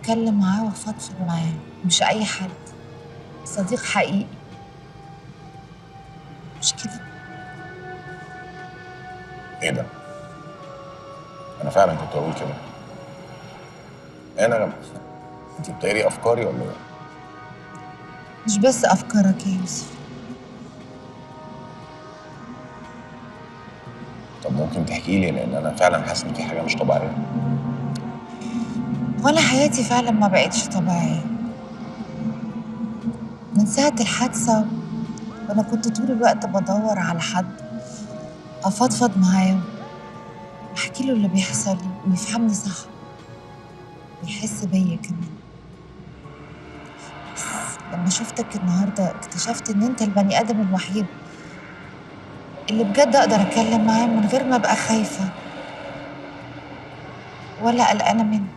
اتكلم معاه وافضفض معاه، مش اي حد، صديق حقيقي. مش كده؟ ايه ده؟ انا فعلا كنت بقول كده. انا انت بتقري افكاري ولا ايه؟ مش بس افكارك يا يوسف. طب ممكن تحكي لي، لان انا فعلا حاسس ان في حاجه مش طبيعيه. وانا حياتي فعلا ما بقتش طبيعيه من ساعه الحادثه، وانا كنت طول الوقت بدور على حد افضفض معاه واحكي له اللي بيحصل لي ويفهمني صح ويحس بيا كمان. بس لما شفتك النهارده اكتشفت ان انت البني ادم الوحيد اللي بجد اقدر اتكلم معاه من غير ما ابقى خايفه ولا قلقانه منه.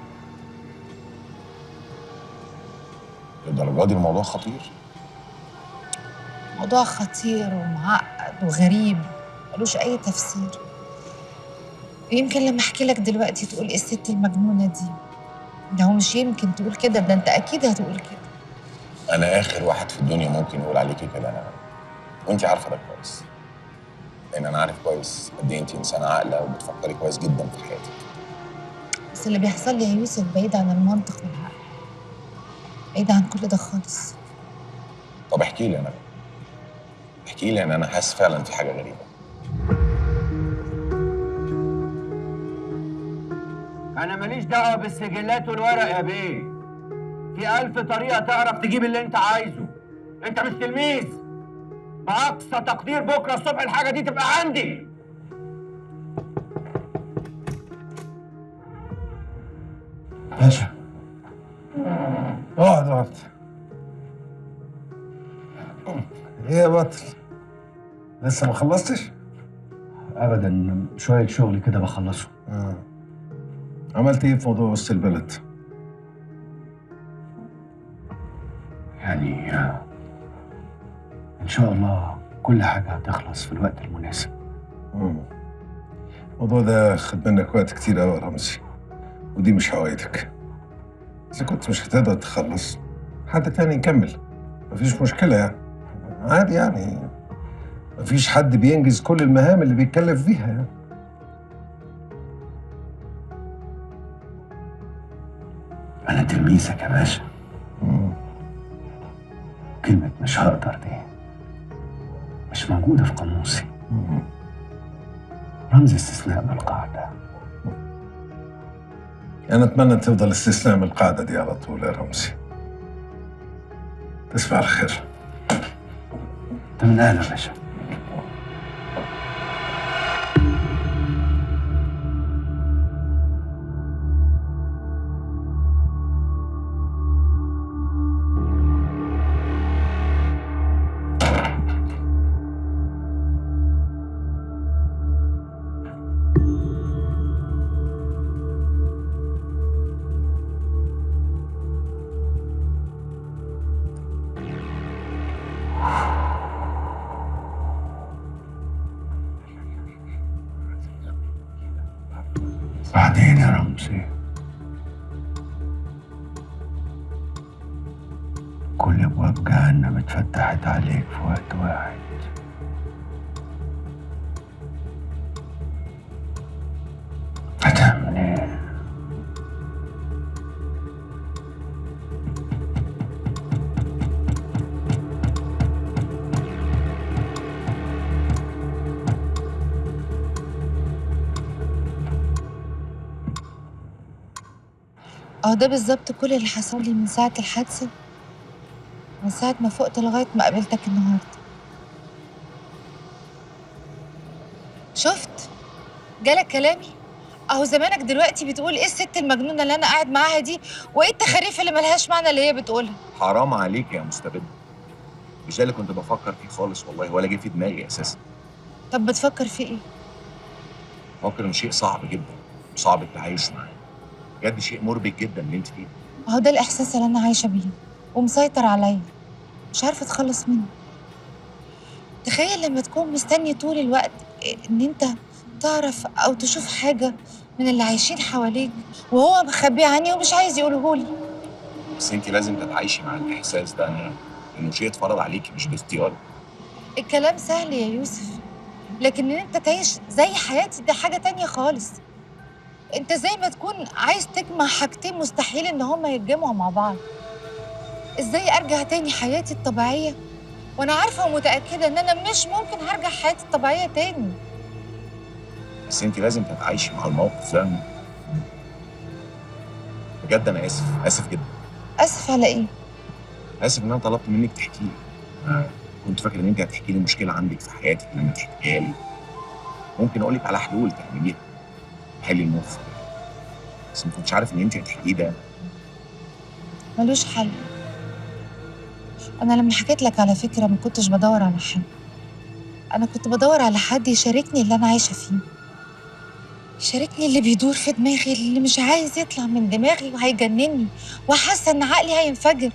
للدرجه دي الموضوع خطير؟ موضوع خطير ومعقد وغريب ملوش اي تفسير. يمكن لما احكي لك دلوقتي تقول ايه الست المجنونه دي. ده هو مش يمكن تقول كده، ده انت اكيد هتقول كده. انا اخر واحد في الدنيا ممكن يقول عليكي كده، انا وانت عارفه ده كويس. لان انا عارف كويس قد ايه انت انسانه عاقله وبتفكري كويس جدا في حياتك. بس اللي بيحصل لي يا يوسف بعيد عن المنطق والعقل، بعيد عن كل ده خالص. طب احكي لي انا، احكي لي، ان انا حاسس فعلا في حاجه غريبه. أنا ماليش دعوة بالسجلات والورق يا بيه. في 1000 طريقة تعرف تجيب اللي أنت عايزه. أنت مش تلميذ. بأقصى تقدير بكرة الصبح الحاجة دي تبقى عندي. باشا، اقعد اقعد. ايه يا بطل؟ لسه ما خلصتش؟ ابدا، شويه شغل كده بخلصه. عملت ايه في موضوع وسط البلد؟ يعني ان شاء الله كل حاجه هتخلص في الوقت المناسب. الموضوع ده خد منك وقت كتير قوي يا رمزي، ودي مش هوايتك. اذا كنت مش هتقدر تخلص، حد تاني يكمل، مفيش مشكله يعني. عادي يعني، مفيش حد بينجز كل المهام اللي بيتكلف فيها يعني. انا تلميذك يا باشا. كلمه مش هقدر دي مش موجوده في قاموسي. رمز استثناء من القاعده. انا اتمنى تفضل استثناء من القاعده دي على طول يا رمزي. تصبح على خير. انت من اهل يا باشا. بعدين يا رمزي، كل ابواب جهنم اتفتحت عليك في وقت واحد. هتعمل ايه؟ ده بالظبط كل اللي حصل لي من ساعه الحادثه، من ساعه ما فقت لغايه ما قابلتك النهارده. شفت؟ جالك كلامي؟ اهو زمانك دلوقتي بتقول ايه الست المجنونه اللي انا قاعد معاها دي، وايه التخاريف اللي ملهاش معنى اللي هي بتقولها. حرام عليك يا مستبد، مش ده اللي كنت بفكر فيه خالص والله، ولا جه في دماغي اساسا. طب بتفكر في ايه؟ بفكر انه شيء صعب جدا وصعب التعايش معاه. بجد شيء مربك جدا اللي انت فيه. اهو ده الاحساس اللي انا عايشه بيه ومسيطر عليا، مش عارفه اتخلص منه. تخيل لما تكون مستني طول الوقت ان انت تعرف او تشوف حاجه من اللي عايشين حواليك، وهو مخبيه عني ومش عايز يقولهولي. بس انت لازم تتعايشي مع الاحساس ده، انه شيء اتفرض عليكي مش باختيارك. الكلام سهل يا يوسف، لكن ان انت تعيش زي حياتي ده حاجة تانية خالص. انت زي ما تكون عايز تجمع حاجتين مستحيل ان هما يتجمعوا مع بعض. ازاي ارجع تاني حياتي الطبيعية وانا عارفة ومتأكدة ان انا مش ممكن هرجع حياتي الطبيعية تاني؟ بس انت لازم تتعايشي مع الموقف ده. بجد انا اسف جدا. اسف على ايه؟ اسف ان انا طلبت منك تحكي لي. كنت فاكر ان انت هتحكي لي مشكله عندك في حياتك لما تحكيها لي. ممكن اقول لك على حلول تعمليها تحلي الموقف ده. بس ما كنتش عارف ان انت هتحكيه ده. ملوش حل. انا لما حكيت لك على فكرة ما كنتش بدور على حل، انا كنت بدور على حد يشاركني اللي انا عايشة فيه، يشاركني اللي بيدور في دماغي، اللي مش عايز يطلع من دماغي وهيجنني وحاسة ان عقلي هينفجر.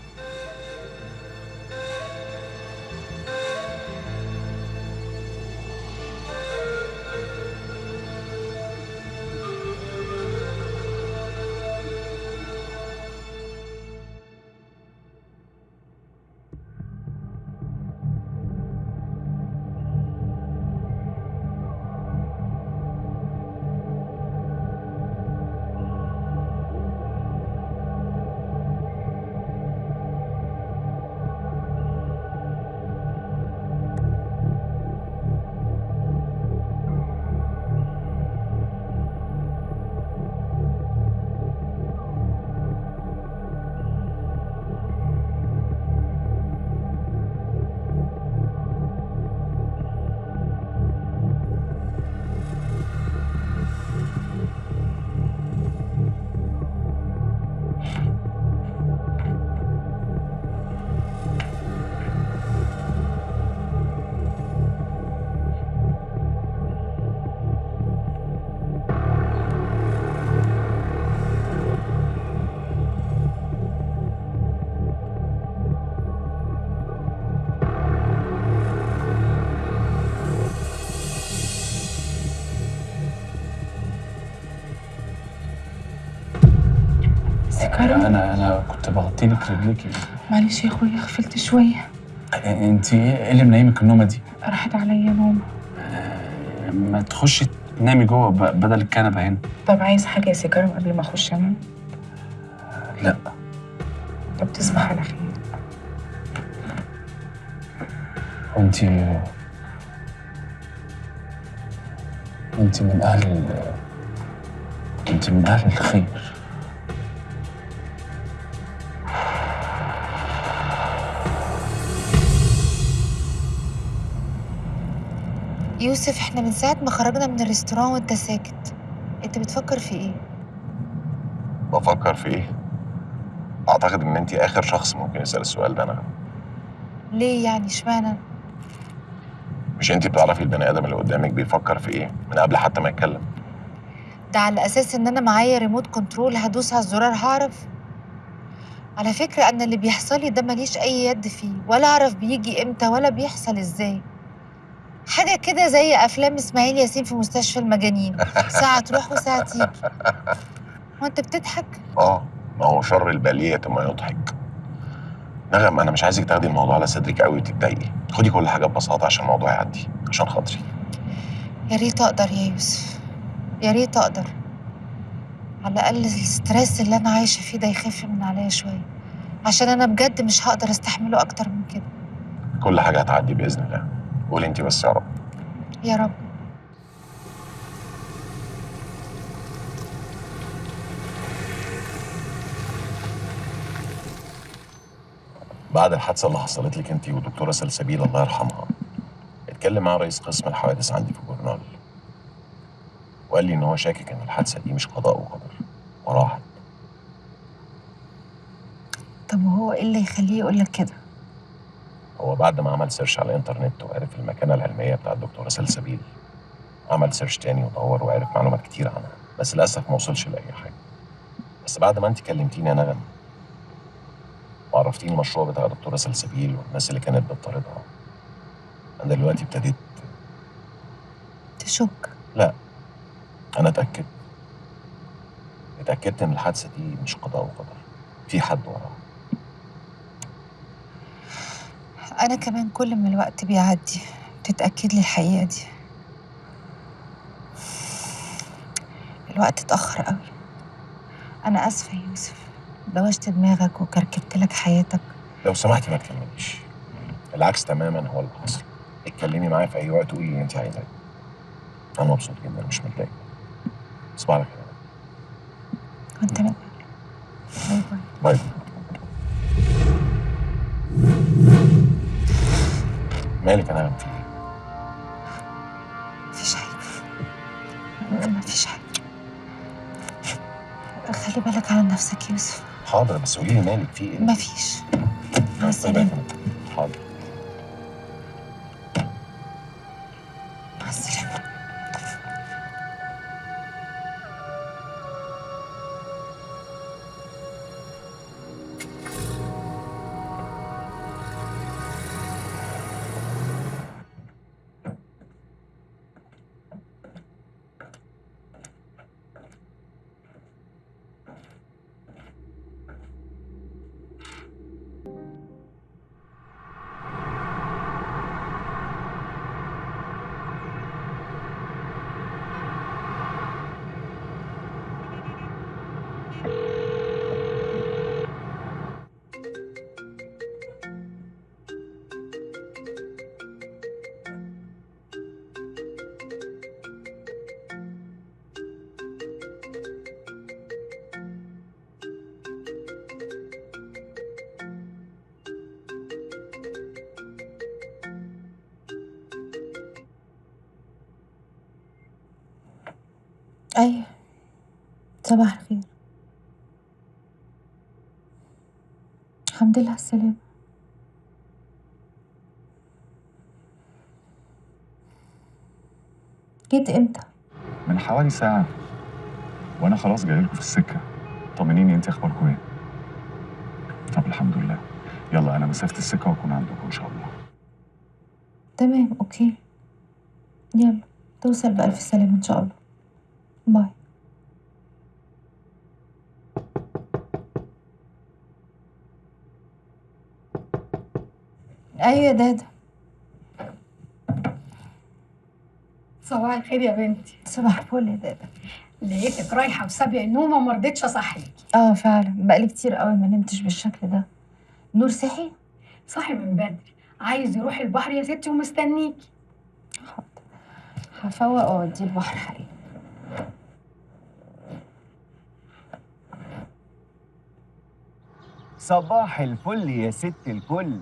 سكرة؟ انا كنت بغطي لك رجليكي. معلش يا اخويا غفلت شوية. انت ايه اللي منيمك النومه دي؟ راحت عليا نوم. ما تخشي تنامي جوه بدل الكنبه هنا. طب عايز حاجة يا سكرة قبل ما اخش انام؟ لا. طب تصبح على خير. وانت من اهل الخير. يوسف، احنا من ساعة ما خرجنا من الريستوران وانت ساكت، انت بتفكر في ايه؟ بفكر في ايه؟ اعتقد ان انت اخر شخص ممكن يسال السؤال ده. انا ليه يعني؟ اشمعنى؟ مش انت بتعرفي البني ادم اللي قدامك بيفكر في ايه من قبل حتى ما يتكلم؟ ده على اساس ان انا معايا ريموت كنترول هدوس على الزرار هعرف؟ على فكرة انا اللي بيحصل لي ده ماليش اي يد فيه، ولا اعرف بيجي امتى ولا بيحصل ازاي. حاجة كده زي افلام اسماعيل ياسين في مستشفى المجانين، ساعة تروح وساعة تيجي. هو انت بتضحك؟ ما هو شر البلية ما يضحك. نغم، انا مش عايزك تاخدي الموضوع على صدرك قوي وتتضايقي. خدي كل حاجه ببساطه عشان الموضوع يعدي، عشان خاطري. يا ريت اقدر يا يوسف، يا ريت اقدر. على الاقل الستريس اللي انا عايشه فيه ده يخف من عليا شويه، عشان انا بجد مش هقدر استحمله اكتر من كده. كل حاجه هتعدي باذن الله. قولي انت بس يا رب. يا رب. بعد الحادثه اللي حصلت لك انت ودكتوره سلسبيل الله يرحمها، اتكلم مع رئيس قسم الحوادث عندي في الجورنال، وقال لي ان هو شاكك ان الحادثه دي مش قضاء وقدر وراحت. طب وهو ايه اللي يخليه يقول لك كده؟ هو بعد ما عمل سيرش على الانترنت وعرف المكانه العلميه بتاع الدكتوره سلسبيل، عمل سيرش تاني ودور وعرف معلومات كتير عنها، بس للاسف ما وصلش لاي حاجه. بس بعد ما انت كلمتيني يا نغم وعرفتيني المشروع بتاع الدكتوره سلسبيل والناس اللي كانت بتطاردها، انا دلوقتي ابتديت تشك؟ لا، انا اتاكدت ان الحادثه دي مش قضاء وقدر، في حد وراها. أنا كمان كل ما الوقت بيعدي بتتأكد لي الحقيقة دي. الوقت اتأخر قوي. أنا آسفة يا يوسف، دوشت دماغك وكركبت لك حياتك. لو سمحتي ما تكلمنيش. العكس تماما هو اللي حصل. اتكلمي معايا في اي وقت وقولي اللي انت عايزاه. انا مبسوط جدا مش متضايق. تصبح على خير. وأنت من باي باي. باي. مالك انا في ايه؟ مفيش حاجة، مفيش حاجة. خلي بالك على نفسك يا يوسف. حاضر بس قولي لي مالك في ايه؟ مفيش. مع طيب، السلامة. حاضر. مع السلامة. أيوة، صباح الخير. الحمد لله على السلامة. جيت امتى؟ من حوالي ساعة وأنا خلاص جاي لكم في السكة. طمنيني أنت أخباركم إيه؟ طب الحمد لله. يلا أنا مسافة السكة وأكون عندكم إن شاء الله. تمام، أوكي. يلا توصل بألف سلامة إن شاء الله. باي. أيوة يا دادا. صباح الخير يا بنتي. صباح الفل يا دادا. لقيتك رايحه وسابقه النوم وما رضيتش اصحيكي. فعلا بقالي كتير قوي ما نمتش بالشكل ده. نور صحي؟ صاحي من بدري، عايز يروح البحر يا ستي ومستنيكي. حاضر، هفوق واوديه البحر حاليا. صباح الفل يا ست الكل.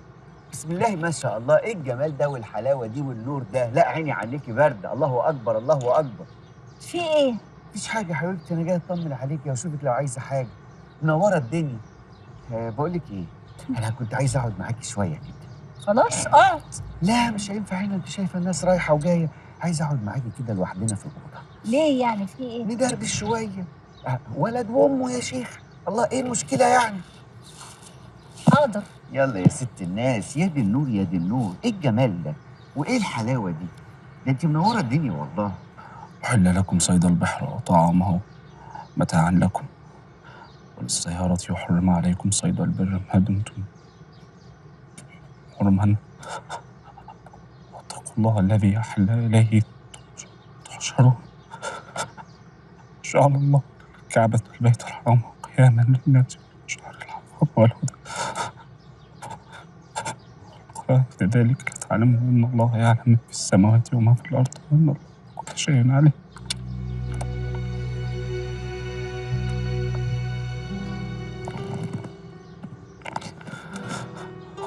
بسم الله ما شاء الله، ايه الجمال ده والحلاوه دي والنور ده. لا عيني عنيكي برد. الله اكبر الله اكبر. في ايه؟ مفيش حاجه يا حبيبتي، انا جاي اطمن عليكي واشوفك لو عايزه حاجه. منوره الدنيا. بقول لك ايه، انا كنت عايز اقعد معاكي شويه كده. خلاص اقعد. لا مش هينفع هنا، انت شايفه الناس رايحه وجايه. عايز اقعد معاكي كده لوحدنا في الاوضه. ليه يعني، في ايه؟ ندردش شويه. ولد وامه يا شيخ. الله ايه المشكله يعني؟ حاضر. يلا يا ست الناس، يا دي النور يا دي النور. ايه الجمال ده وايه الحلاوه دي؟ ده انت منوره الدنيا والله. أحل لكم صيد البحر وطعامه متاعا لكم، وللسيارة يحرم عليكم صيد البر ما دمتم حرما، واتقوا الله الذي أحل إليه تحشرون. جعل الله الكعبة البيت الحرام قياما للناس شهر الحرام والهدى والقرآن ذلك لتعلموا أن الله يعلم ما في السماوات وما في الأرض وأن الله كل شيء عليه.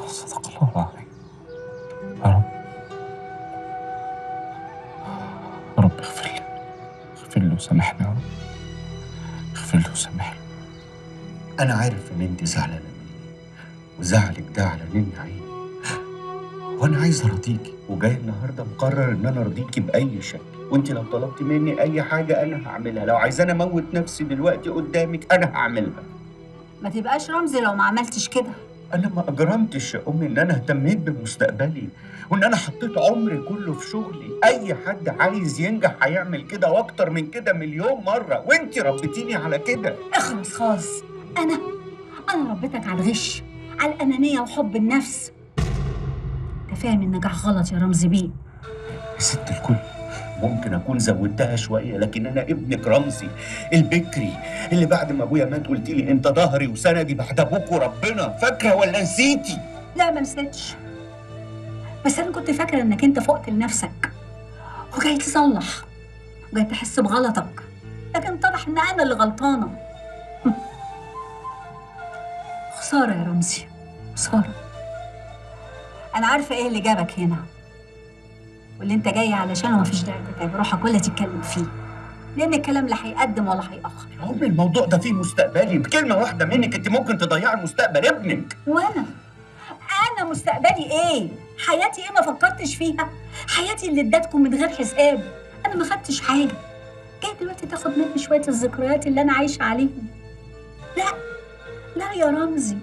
صدق الله العظيم. يا رب اغفر لي، اغفر لي وسامحني يا رب، اغفر لي وسامحني. انا عارف ان انت زعلانه مني وزعلك ده على نين عيني، وانا عايز ارضيكي وجاي النهارده مقرر ان انا ارضيكي باي شكل. وانت لو طلبتي مني اي حاجه انا هعملها. لو عايزاني اموت نفسي دلوقتي قدامك انا هعملها. ما تبقاش رمزي لو ما عملتش كده. انا ما اجرمتش يا امي ان انا اهتميت بمستقبلي وان انا حطيت عمري كله في شغلي. اي حد عايز ينجح هيعمل كده واكتر من كده مليون مره، وانت ربيتيني على كده. اخلص خالص. انا ربيتك على الغش، على الانانيه وحب النفس. فاهم النجاح غلط يا رمزي بيه. يا ست الكل، ممكن اكون زودتها شويه، لكن انا ابنك رمزي البكري اللي بعد ما ابويا مات قلت لي انت ظهري وسندي بعد ابوك وربنا. فاكره ولا نسيتي؟ لا ما نسيتش، بس انا كنت فاكره انك انت فقت لنفسك وجاي تصلح وجاي تحس بغلطك، لكن اتضح ان انا اللي غلطانه. خساره يا رمزي، خساره. انا عارفه ايه اللي جابك هنا واللي انت جاي علشانه، مفيش داعي تتعب روحك ولا تتكلم فيه، لان الكلام لا هيقدم ولا هيأخر. يا امي الموضوع ده فيه مستقبلي، بكلمه واحده منك انت ممكن تضيعي مستقبل ابنك. وانا مستقبلي ايه؟ حياتي ايه ما فكرتش فيها؟ حياتي اللي ادتكم من غير حساب، انا ما خدتش حاجه، جاي دلوقتي تاخد مني شويه الذكريات اللي انا عايشه عليهم؟ لا لا يا رمزي،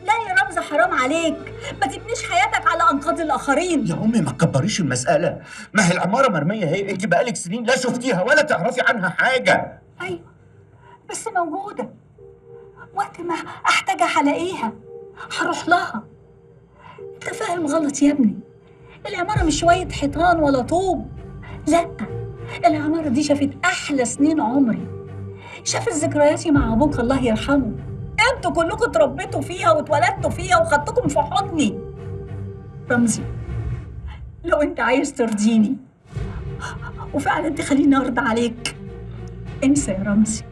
لا يا رمزي، حرام عليك، ما تبنيش حياتك على انقاض الاخرين. يا امي ما تكبريش المساله، ما هي العماره مرميه اهي، انت بقالك سنين لا شفتيها ولا تعرفي عنها حاجه. ايوه بس موجوده، وقت ما احتاجها هلاقيها، هروح لها. انت فاهم غلط يا ابني، العماره مش شويه حيطان ولا طوب، لا، العماره دي شافت احلى سنين عمري، شافت ذكرياتي مع ابوك الله يرحمه، انتوا كلكم اتربيتوا فيها واتولدتوا فيها وخدتكم في حضني. رمزي لو انت عايز ترضيني وفعلا تخليني ارضى عليك، انسى يا رمزي،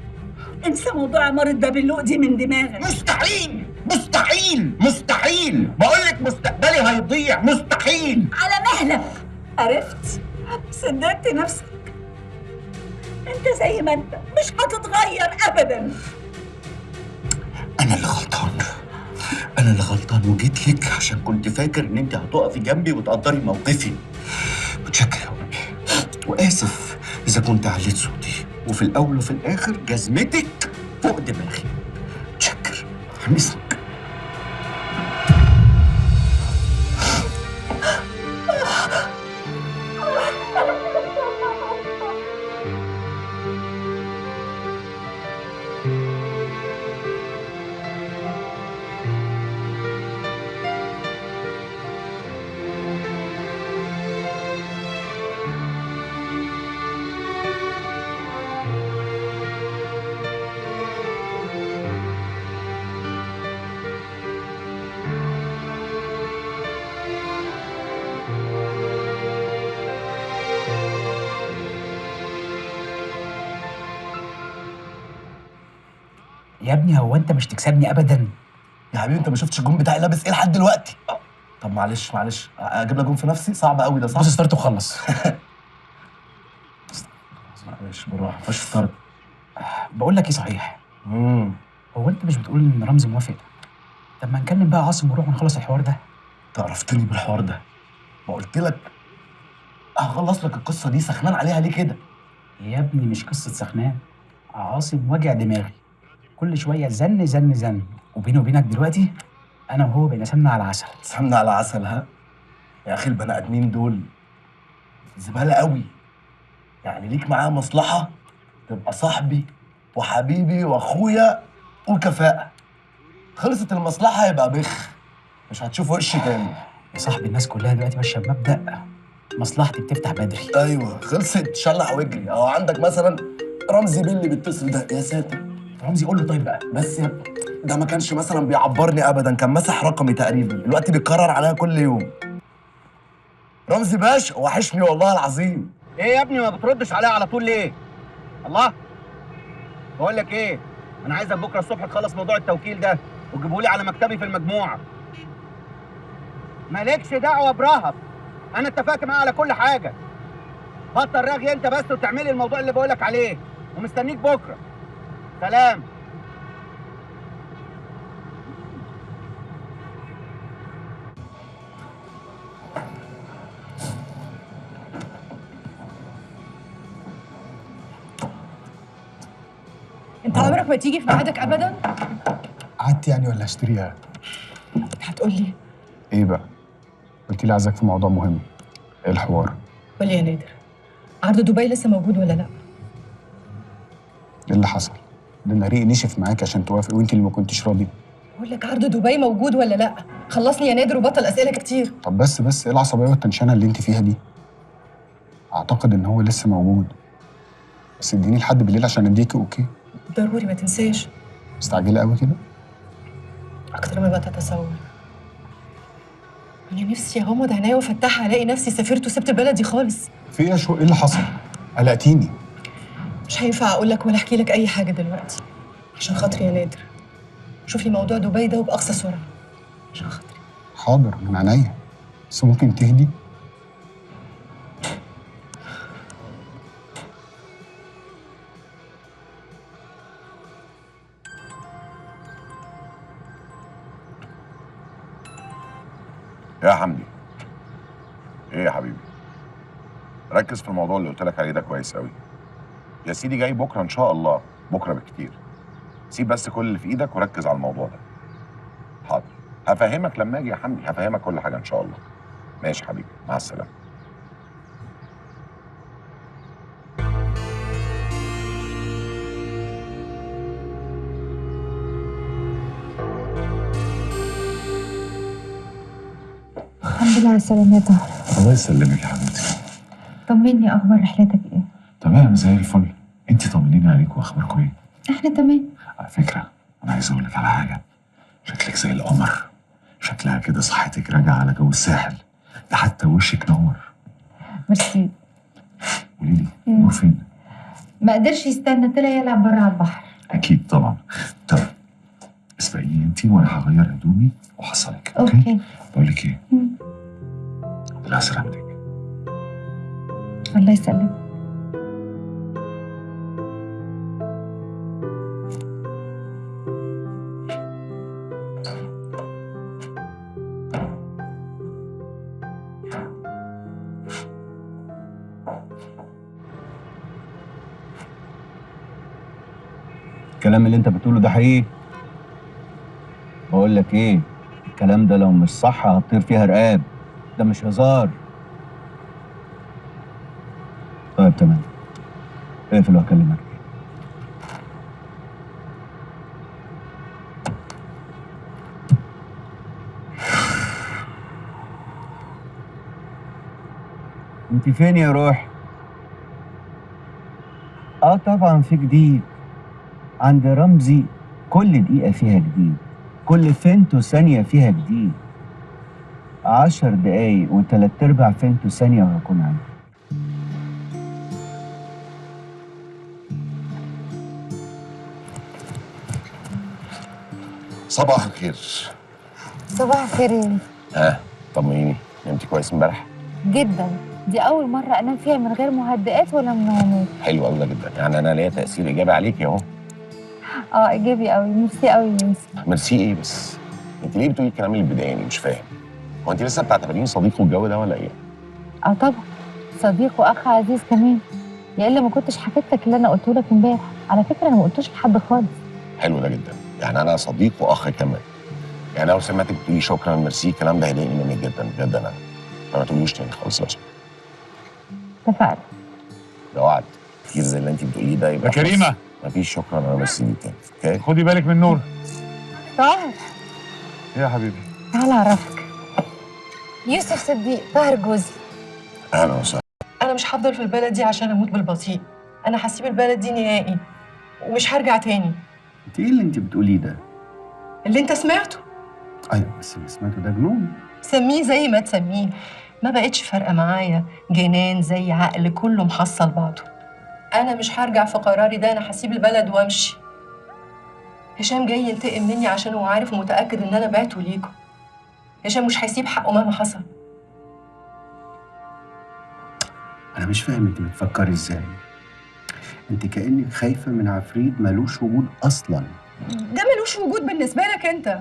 انسى موضوع عمارة باب اللوق دي من دماغك. مستحيل مستحيل مستحيل، بقول لك مستقبلي هيضيع، مستحيل. على مهلك، عرفت؟ صدقت نفسك، انت زي ما انت مش هتتغير ابدا. انا اللي غلطان، انا اللي غلطان، وجيت لك عشان كنت فاكر ان انت هتقفي جنبي وتقدري موقفي. متشكر يا امي، واسف اذا كنت عليت صوتي، وفي الاول وفي الاخر جزمتك فوق دماغي. متشكر، حميسك. يا ابني هو انت مش تكسبني ابدا؟ يا حبيبي انت ما شفتش الجون بتاعي لابس ايه لحد دلوقتي؟ طب معلش اجيب لك جون في نفسي؟ صعب قوي ده، صح؟ بص ستارت وخلص. معلش بالراحه، مفيش ستارت. بقول لك ايه صحيح؟ هو انت مش بتقول ان رمزي موافق؟ طب ما نكلم بقى عاصم ونروح ونخلص الحوار ده. تعرفتني بالحوار ده؟ ما قلت لك هخلص لك القصه دي، سخنان عليها ليه كده؟ يا ابني مش قصه سخنان، عاصم وجع دماغي، كل شويه زن زن زن، وبيني وبينك دلوقتي انا وهو بقينا سمنه على عسل. سمنه على عسل؟ ها يا اخي، البني ادمين دول زباله قوي، يعني ليك معاه مصلحه تبقى صاحبي وحبيبي واخويا وكفاءه، خلصت المصلحه يبقى بخ، مش هتشوف وشي تاني. يا صاحبي الناس كلها دلوقتي ماشيه بمبدا مصلحتي بتفتح بدري. ايوه خلصت، شلح واجري. اهو عندك مثلا رمزي بيه اللي بيتصل ده، يا ساتر. رمزي قول له طيب بقى. بس يا ابني ده ما كانش مثلا بيعبرني ابدا، كان مسح رقمي تقريبا، دلوقتي بيتكرر عليا كل يوم. رمزي باشا وحشني والله العظيم. ايه يا ابني ما بتردش عليا على طول ليه؟ الله، بقول لك ايه، انا عايزك بكره الصبح تخلص موضوع التوكيل ده وتجيبه لي على مكتبي في المجموعه. مالكش دعوه برهب، انا اتفقت معاه على كل حاجه. بطل رغي انت بس وتعملي الموضوع اللي بقولك عليه، ومستنيك بكره. سلام. انت عمرك ما تيجي في ميعادك ابدا؟ قعدت يعني ولا هشتريها؟ هتقول لي ايه بقى؟ قلت لي عايزك في موضوع مهم. ايه الحوار؟ قول لي يا نادر، عرض دبي لسه موجود ولا لا؟ ايه اللي حصل؟ ده انا ريقي نشف معاك عشان توافق وانت اللي ما كنتش راضي. بقول لك عرض دبي موجود ولا لا؟ خلصني يا نادر وبطل اسئله كتير. طب بس ايه العصبيه والتنشنه اللي انت فيها دي؟ اعتقد ان هو لسه موجود، بس اديني لحد بالليل عشان اديكي اوكي. ضروري ما تنساش. مستعجله قوي كده؟ اكتر ما تتصور. انا نفسي اغمض عينيا وافتحها الاقي نفسي سافرت وسبت البلد دي خالص. في ايه يا شو؟ ايه اللي حصل؟ قلقتيني. مش هينفع اقول لك ولا احكي لك اي حاجه دلوقتي عشان خاطري يا نادر. شوف لي موضوع دبي ده وباقصى سرعه عشان خاطري. حاضر من عينيا، بس ممكن تهدي؟ يا حمدي، ايه يا حبيبي؟ ركز في الموضوع اللي قلت لك عليه ده كويس قوي. يا سيدي جاي بكره ان شاء الله، بكره بالكتير. سيب بس كل اللي في ايدك وركز على الموضوع ده. حاضر، هفهمك لما اجي يا حمدي، هفهمك كل حاجه ان شاء الله. ماشي حبيبي، مع السلامه. الحمد لله على السلامة يا طاهر. الله يسلمك يا حبيبتي. طمني، اخبار رحلتك ايه؟ تمام زي الفل. انت طمنيني عليك واخباركم ايه؟ احنا تمام. على فكره انا عايز اقول لك على حاجه. شكلك زي القمر، شكلها كده صحتك راجعه على جو الساحل، ده حتى وشك نور. ميرسي. قولي لي نور فين؟ ما قدرش يستنى، طلع يلعب بره على البحر. اكيد طبعا. طب اسبقيني انت وانا هغير هدومي وحصلك. اوكي. بقول لك ايه؟ الله يسلمك. الله يسلمك. الكلام اللي انت بتقوله ده حقيقي؟ بقول لك ايه، الكلام ده لو مش صح هتطير فيها رقاب، ده مش هزار. طيب تمام، اقفل وهكلمك. انت فين يا روح؟ طبعا في جديد عند رمزي، كل دقيقة فيها جديد، كل فينتو ثانية فيها جديد. 10 دقايق و3/4 فينتو ثانية وهكون عندي. صباح الخير. صباح الخير يا طمنيني، نمتي كويس امبارح؟ جدا. دي اول مره انام فيها من غير مهدئات ولا منومات. حلو قوي ده جدا، يعني انا ليا تاثير ايجابي عليكي اهو. ايجابي قوي. ميرسي قوي يا يوسف. ميرسي ايه بس؟ انت ليه بتقولي الكلام اللي بيضايقني؟ مش فاهم. هو انت لسه بتعتبريني صديق والجو ده ولا ايه؟ طبعا صديق واخ عزيز كمان، يا الا ما كنتش حكيت لك اللي انا قلته لك امبارح. على فكره انا ما قلتوش لحد خالص. حلو ده جدا، يعني انا صديق واخ كمان. يعني لو سمعتك بتقولي شكرا ميرسي الكلام ده هيضايقني منك جدا بجد. انا ما تقوليش تاني خالص لو سمحت. اتفقنا. لو وعد كتير زي اللي انت بتقوليه ده يبقى يا كريمه مفيش شكرا، انا ميرسي دي تاني. اوكي خدي بالك من نور. طاهر ايه يا حبيبي؟ تعال اعرفك. يوسف صديق، طاهر جوزي. اهلا وسهلا. انا مش هفضل في البلد دي عشان اموت بالبطيء. انا هسيب البلد دي نهائي ومش هرجع تاني. انت ايه اللي انت بتقوليه ده؟ اللي انت سمعته. ايوه بس اللي سمعته ده جنون. سميه زي ما تسميه، ما بقتش فارقه معايا. جنان زي عقل كله محصل بعضه. انا مش هرجع في قراري ده، انا هسيب البلد وامشي. هشام جاي ينتقم مني عشان هو عارف ومتاكد ان انا بعته ليكم. هشام مش هيسيب حقه مهما حصل. انا مش فاهم انت بتفكري ازاي. انت كأنك خايفة من عفريت ملوش وجود اصلا. ده ملوش وجود بالنسبه لك انت.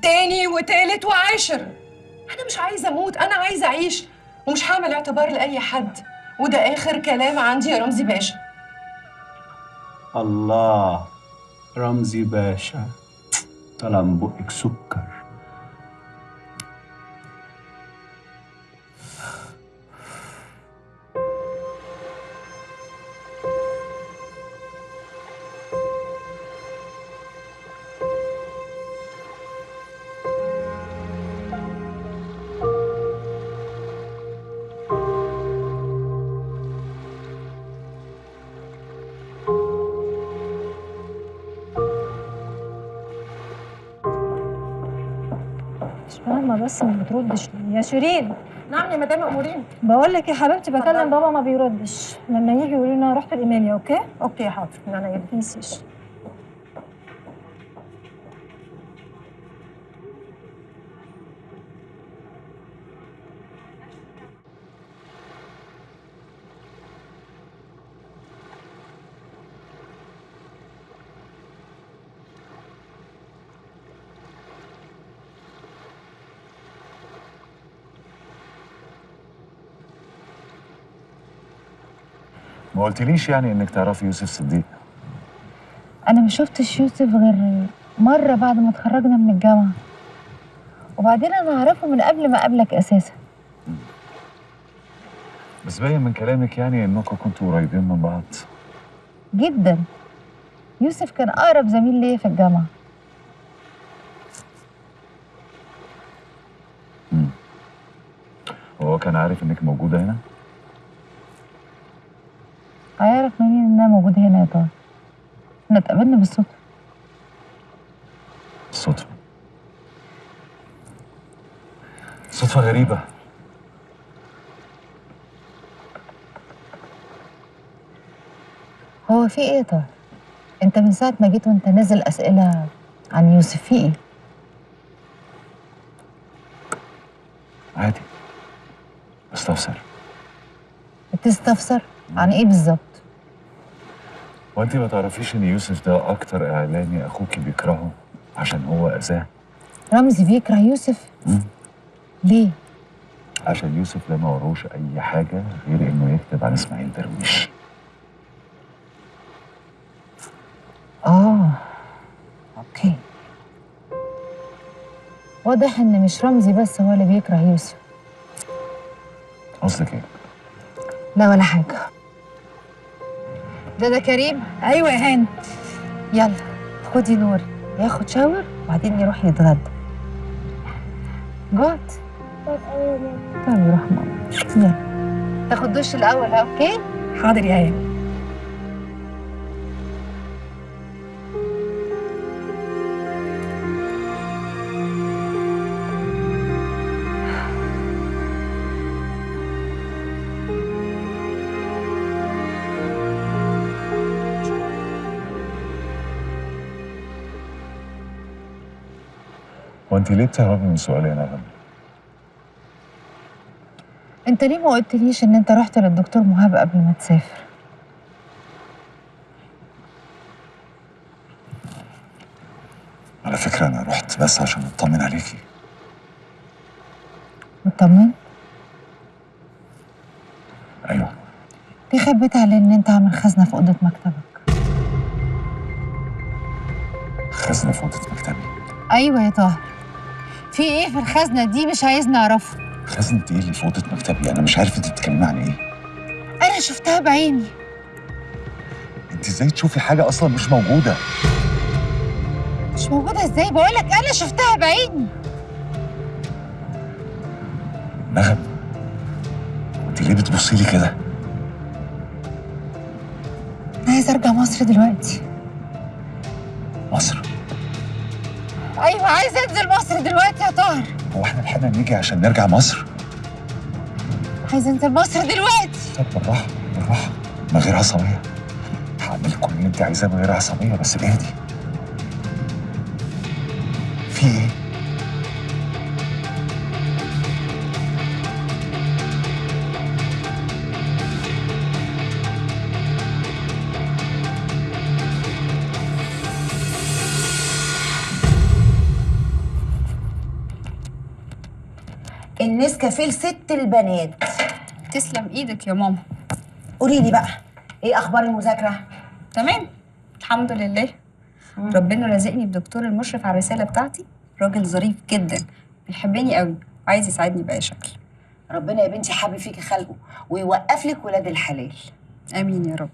تاني وتالت وعاشر. انا مش عايزه اموت، انا عايزه اعيش، ومش هعمل اعتبار لاي حد. وده اخر كلام عندي يا رمزي باشا. الله، رمزي باشا طلع من بقك سكر. فاهمه بس ما بتردش ليه. يا شيرين، نعم يا مدام امورين. بقول لك يا حبيبتي بكلم بابا ما بيردش، لما يجي يقول لنا رحت الايميليا. اوكي اوكي حاضر، انا ايه ماشي. ما قلتليش يعني انك تعرفي يوسف صديق؟ انا ما شفتش يوسف غير مره بعد ما اتخرجنا من الجامعه، وبعدين انا اعرفه من قبل ما اقابلك اساسا. بس باين من كلامك يعني انكم كنتوا قريبين من بعض. جدا. يوسف كان اقرب زميل ليا في الجامعه. هو كان عارف انك موجوده هنا؟ هيعرف منين ان انا موجوده هنا يا طارق؟ احنا اتقابلنا بالصدفه. صدفه؟ صدفه غريبه. هو في ايه يا طارق؟ انت من ساعه ما جيت وانت نازل اسئله عن يوسف، في ايه؟ عادي، بستفسر. بتستفسر عن ايه بالظبط؟ وانت ما تعرفيش ان يوسف ده اكتر اعلامي اخوكي بيكرهه عشان هو اذاه؟ رمزي بيكره يوسف؟ ليه؟ عشان يوسف ده ما وروش اي حاجه غير انه يكتب عن اسماعيل درويش. اوكي. واضح ان مش رمزي بس هو اللي بيكره يوسف. قصدك ايه؟ لا ولا حاجه. ده كريم؟ ايوه يا هاني. يلا خدي نور ياخد شاور وبعدين يروح يتغدى. جوت. طيب يروح ماما. يلا تاخد دش الاول. اوكي حاضر يا هاني. وانت ليه بتهربي من سؤالي يا نغم؟ انت ليه ما قلتليش ان انت رحت للدكتور مهاب قبل ما تسافر؟ على فكره انا رحت بس عشان اطمن عليكي. مطمن؟ ايوه. ليه خبيت علي ان انت عامل خزنه في اوضه مكتبك؟ خزنه في اوضه مكتبي؟ ايوه يا طاهر. في ايه في الخزنه دي مش عايز نعرفه؟ خزنه ايه اللي في اوضه مكتبي؟ انا مش عارف انت بتتكلمي عن ايه. انا شفتها بعيني. انت ازاي تشوفي حاجه اصلا مش موجوده؟ مش موجوده ازاي؟ بقولك انا شفتها بعيني. نغم، انت ليه بتبصي لي كده؟ انا عايزه ارجع مصر دلوقتي. مصر؟ ايوه عايزه انزل مصر دلوقتي يا طاهر. هو احنا لحقنا نيجي عشان نرجع مصر؟ عايزه انزل مصر دلوقتي. طب بالراحه بالراحه، من غير عصبيه. هعمل كل اللي انت عايزاه من غير عصبيه، بس اهدي. في ايه؟ النسكافيه لست البنات. تسلم ايدك يا ماما. قولي لي بقى، ايه اخبار المذاكره؟ تمام الحمد لله. ربنا رزقني بدكتور المشرف على الرساله بتاعتي، راجل ظريف جدا بيحبني قوي وعايز يساعدني باي شكل. ربنا يا بنتي حابب فيكي خلقه ويوقف لك ولاد الحلال. امين يا رب.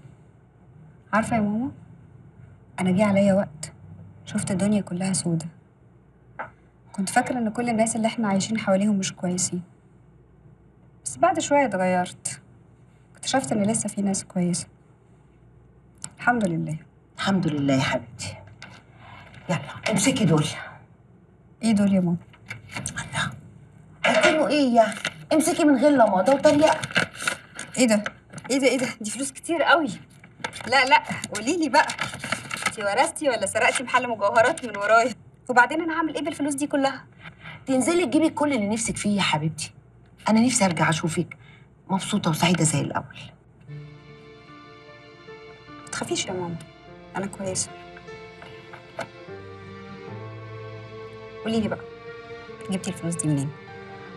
عارفه يا ماما، انا جه عليا وقت شفت الدنيا كلها سودة. كنت فاكره ان كل الناس اللي احنا عايشين حواليهم مش كويسين، بس بعد شويه اتغيرت، اكتشفت ان لسه في ناس كويسه. الحمد لله. الحمد لله يا حبيبتي. يلا امسكي دول. ايه دول يا ماما؟ الله، منه ايه يعني؟ امسكي من غير لمضه وطريقه. ايه ده؟ ايه ده؟ دي فلوس كتير قوي. لا قولي لي بقى، انتي ورثتي ولا سرقتي محل مجوهرات من ورايا؟ وبعدين انا هعمل ايه بالفلوس دي كلها؟ تنزلي تجيبي كل اللي نفسك فيه يا حبيبتي. انا نفسي ارجع اشوفك مبسوطه وسعيده زي الاول. ما تخافيش يا ماما، انا كويسه. قولي لي بقى، جبتي الفلوس دي منين؟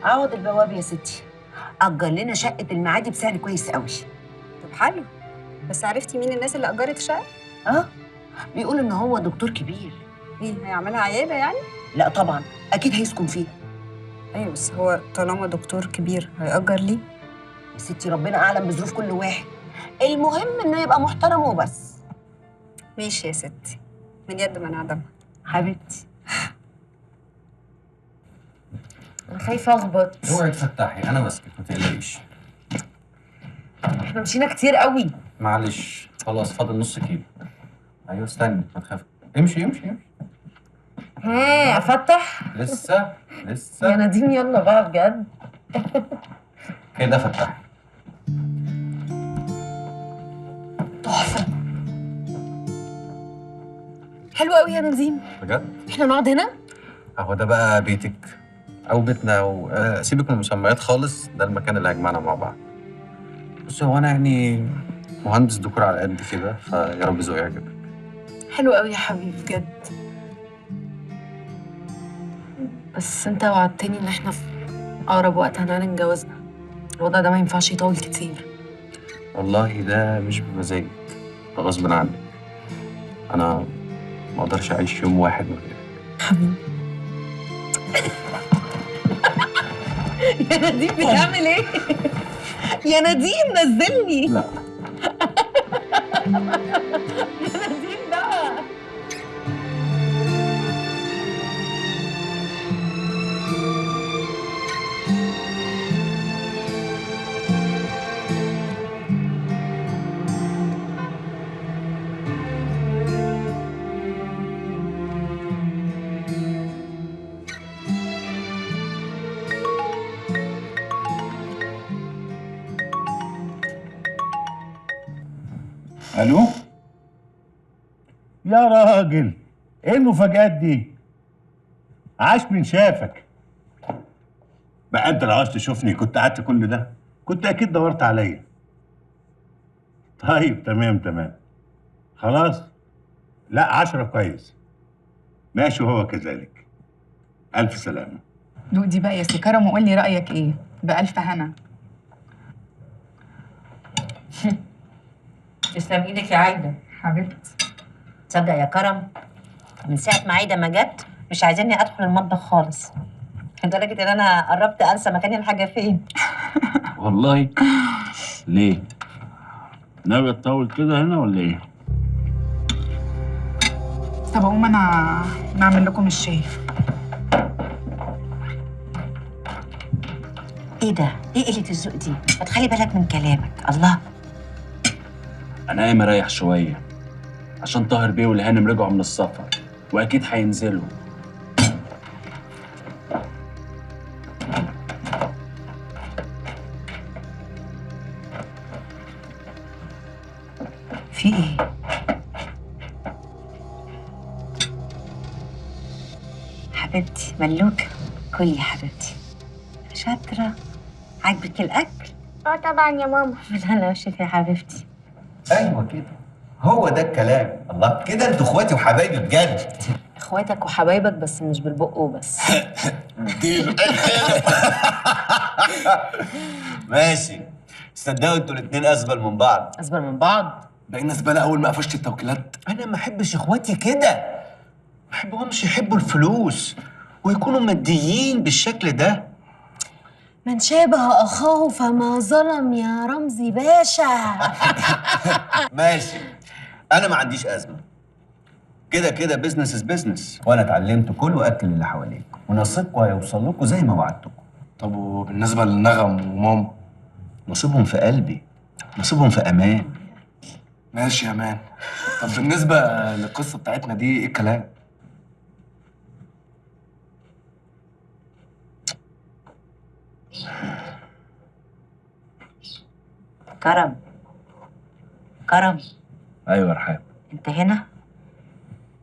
عوض البواب يا ستي اجر لنا شقه المعادي بسعر كويس قوي. طب حلو، بس عرفتي مين الناس اللي اجرت الشقه؟ بيقولوا ان هو دكتور كبير. ايه، هيعملها عياده يعني؟ لا طبعا، اكيد هيسكن فيها. ايوه بس هو طالما دكتور كبير هيأجر ليه؟ يا ستي ربنا اعلم بظروف كل واحد، المهم انه يبقى محترم وبس. ماشي يا ستي، من يد من عدمها. حبيبتي انا خايفه اخبط. اوعي تفتحي، انا ماسكك ما تقلقيش. احنا مشينا كتير قوي. معلش خلاص، فاضل نص كيلو. ايوه استني ما تخافي. امشي. ها افتح؟ لسه يا نديم يلا بقى بجد. كده فتحي. تحفه، حلو قوي يا نديم. بجد؟ احنا نقعد هنا؟ اهو ده بقى بيتك او بيتنا، سيبك من المسميات خالص، ده المكان اللي هيجمعنا مع بعض. بص هو انا يعني مهندس ديكور على قد كده، فيا رب ذوقي يعجبك. حلو قوي يا حبيبي بجد. بس انت وعدتني ان احنا في اقرب وقت هنعلن جوازنا. الوضع ده ما ينفعش يطول كتير. والله ده مش بمزاجك، ده غصب عنك. انا ما اقدرش اعيش يوم واحد من غيرك. حبيبي. يا نديم بتعمل ايه؟ يا نديم نزلني. لا يا نديم بقى. الو يا راجل، ايه المفاجآت دي؟ عاش من شافك. بقى انت لو عاوز تشوفني كنت قعدت كل ده، كنت اكيد دورت عليا. طيب تمام خلاص. لا 10 كويس. ماشي وهو كذلك. الف سلامه. دوق دي بقى يا سي كرم وقول لي رايك ايه. بألف هنا. تسلم ايدك يا عايده حبيبتي. تصدق يا كرم، من ساعه ما عايده ما جت مش عايزيني ادخل المطبخ خالص، لدرجه ان انا قربت انسى مكان الحاجه فين. والله ليه؟ ناوي تطول كده هنا ولا ايه؟ طب اقوم انا نعمل لكم الشاي. ايه ده؟ ايه قله الذوق دي؟ ما تخلي بالك من كلامك. الله، انا قايم اريح شويه عشان طاهر بيه والهانم رجعوا من السفر واكيد هينزلوا. في ايه؟ حبيبتي ملوكه، كلي يا حبيبتي. شاطره. عاجبك الاكل؟ طبعا يا ماما. بالهنا والشفا يا حبيبتي. ايوه كده، هو ده الكلام. الله كده انتوا اخواتي وحبايبي بجد. اخواتك وحبايبك بس مش بالبق وبس. ديل ماشي. تصدقوا انتوا الاتنين ازبل من بعض. ازبل من بعض؟ بقينا زباله اول ما قفشت التوكيلات. انا ما احبش اخواتي كده، ما احبهمش يحبوا الفلوس ويكونوا ماديين بالشكل ده. من شابه اخاه فما ظلم يا رمزي باشا. ماشي، انا ما عنديش ازمه. كده كده بزنس از بزنس، وانا اتعلمت كل واكل اللي حواليكم ونصيبكم هيوصل لكم زي ما وعدتكم. طب وبالنسبه للنغم وماما؟ نصيبهم في قلبي، نصيبهم في امان. ماشي يا مان. طب بالنسبه للقصه بتاعتنا دي ايه الكلام؟ كرم كرم، ايوه يا رحاب. انت هنا؟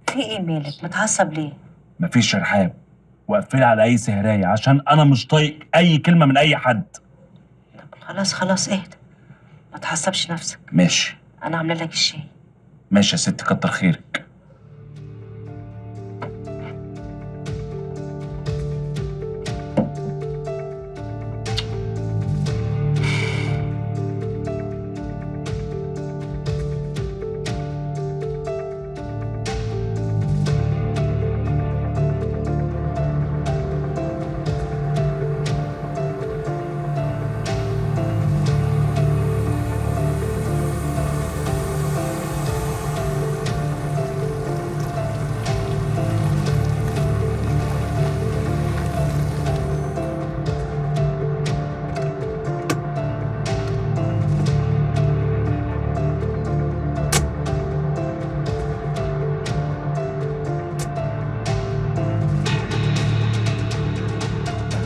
في ايه مالك؟ متعصب ليه؟ مفيش يا رحاب، وقفلي على اي سهرايه عشان انا مش طايق اي كلمه من اي حد. خلاص خلاص اهدى، ما تعصبش نفسك. ماشي. انا عامله لك الشاي. ماشي يا ست، كتر خيرك.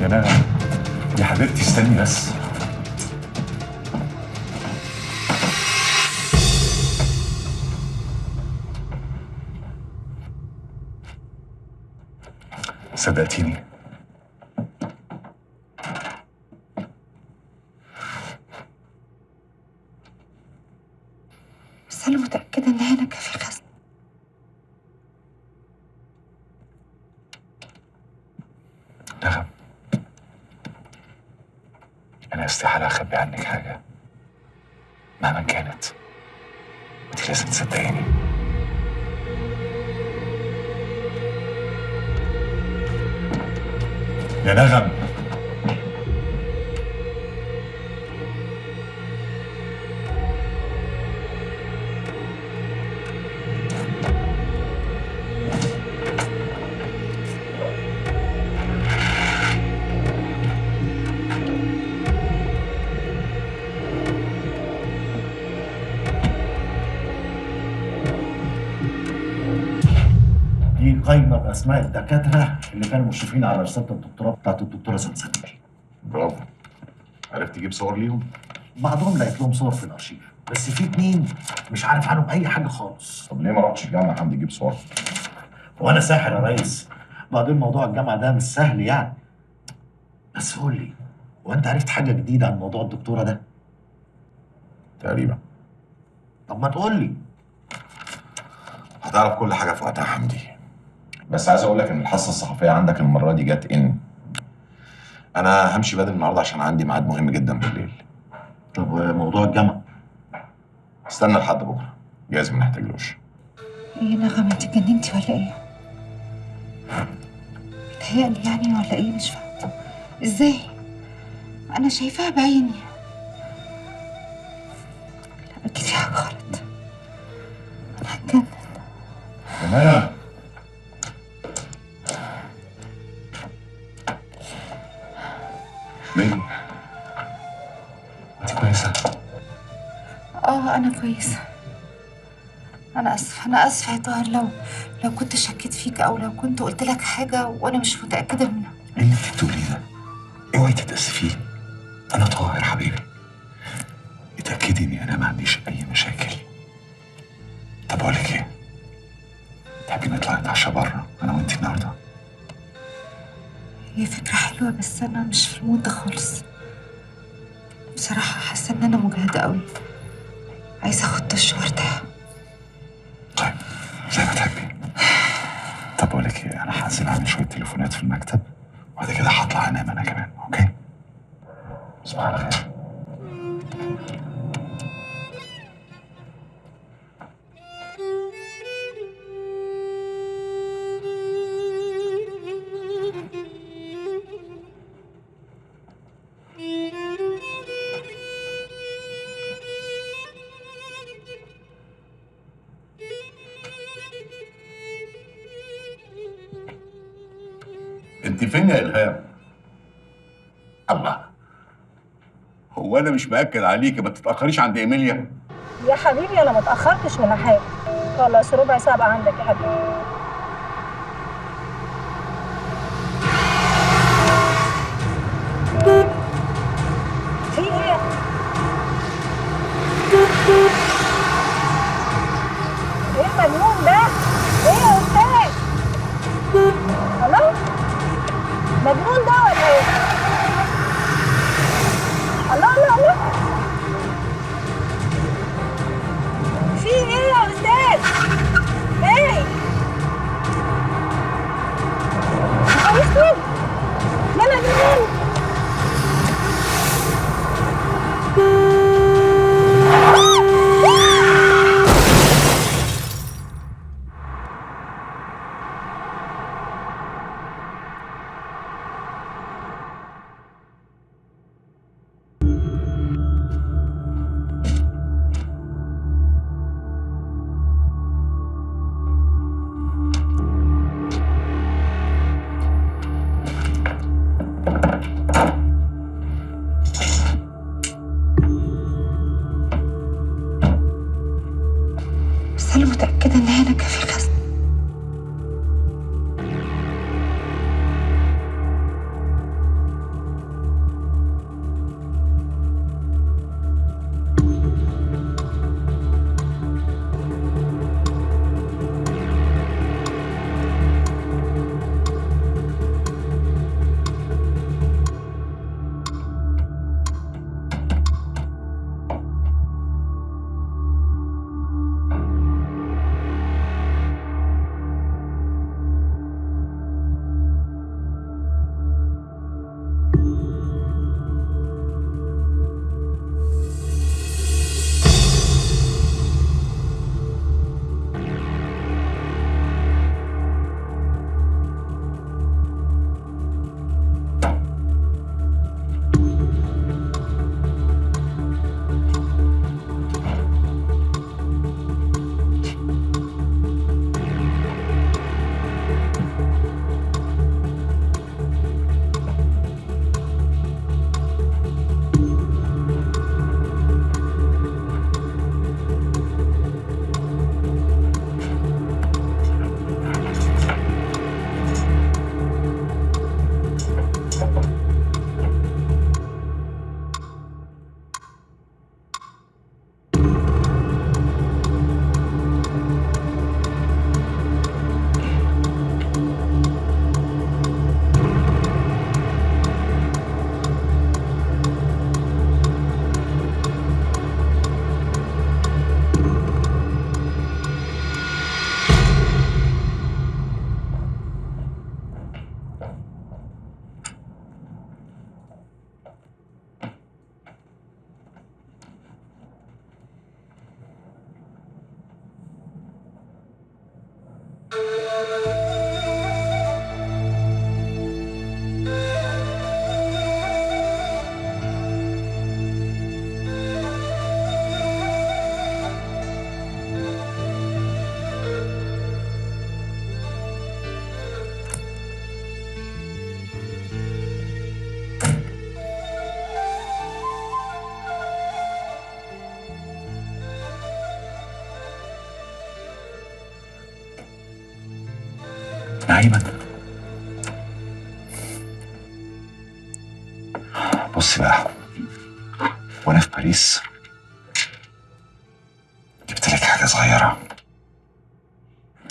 يا نغم يا حبيبتي استني بس. صدقتيني؟ بس أنا متأكدة إن هنا كافي خزنة. نغم، أنا استحالة أخبي عنك حاجة مهما كانت، أنت لازم تصدقيني. يا نغم، دي قايمه باسماء الدكاتره اللي كانوا مشرفين على رساله الدكتوراه بتاعت الدكتوره سلسبيل. برافو. عرفت تجيب صور ليهم؟ بعضهم لقيت لهم صور في الارشيف، بس في اتنين مش عارف عنهم اي حاجه خالص. طب ليه ما رحتش الجامعه حد يجيب صور؟ وانا ساحر يا ريس؟ بعدين موضوع الجامعه ده مش سهل يعني. بس قول لي، هو انت عرفت حاجه جديده عن موضوع الدكتوره ده؟ تقريبا. طب ما تقول لي. هتعرف كل حاجه في وقتها يا حمدي. بس عايز اقول لك ان الحصه الصحفيه عندك المره دي جت انا همشي بدري النهارده عشان عندي ميعاد مهم جدا بالليل. طب موضوع الجامعه؟ استنى لحد بكره، جايز ما نحتاجلوش. إيه يا نغم، أنت اتجننتي ولا إيه؟ بتهيألي يعني ولا إيه؟ مش فاهمة. إزاي؟ أنا شايفاها بعيني. لا أكيد في حاجة غلط. أنا هتجنن. تمام. ليه؟ انت كويسه؟ أنا كويسة. أنا آسفة يا طاهر لو كنت شكيت فيك أو لو كنت قلت لك حاجة وأنا مش متأكدة منها. ايه اللي انت بتقوليه ده؟ اوعي تتأسفي، انا طاهر حبيبي. اتأكدي اني انا ما عنديش اي مشاكل. طب اقول لك ايه؟ تحبي نطلع نتعشى بره انا وانت النهارده؟ هي فكرة حلوة بس أنا مش في المود ده خالص. بصراحة حاسة إن أنا مجهدة قوي. عايزة أخد دش وارتاح. طيب زي ما تحبي. طب اقول لك ايه، انا هنزل اعمل شويه تليفونات في المكتب وبعد كده هطلع انام انا كمان، اوكي؟ تصبح على خير. انت فين يا الهام؟ الله، هو انا مش مأكد عليكي ما تتأخريش عند ايميليا؟ يا حبيبي انا ما اتاخرتش ولا حاجه. خلاص ربع ساعه بقى عندك يا حبيبي. في ايه؟ مجنون ده ولا ايه؟ الله الله الله، في ايه يا استاذ؟ ايه؟ اسود، ده مجنون. بس أنا متأكدة إن هنا كان في خزنة. نعيمة، بصي بقى، وانا في باريس جبت لك حاجة صغيرة،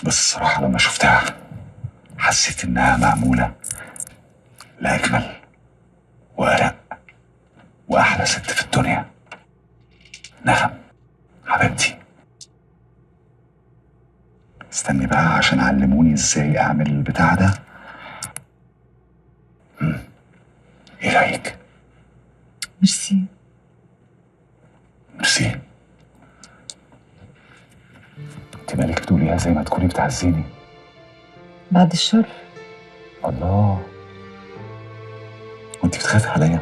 بس الصراحة لما شفتها حسيت انها معمولة لأجمل وأرق وأحلى ست في الدنيا. نغم حبيبتي، استني بقى عشان علموني ازاي اعمل البتاع ده. ايه رايك؟ ميرسي. ميرسي. انت مالك بتقوليها زي ما تكوني بتعزيني؟ بعد الشر. الله، وانت بتخافي عليا؟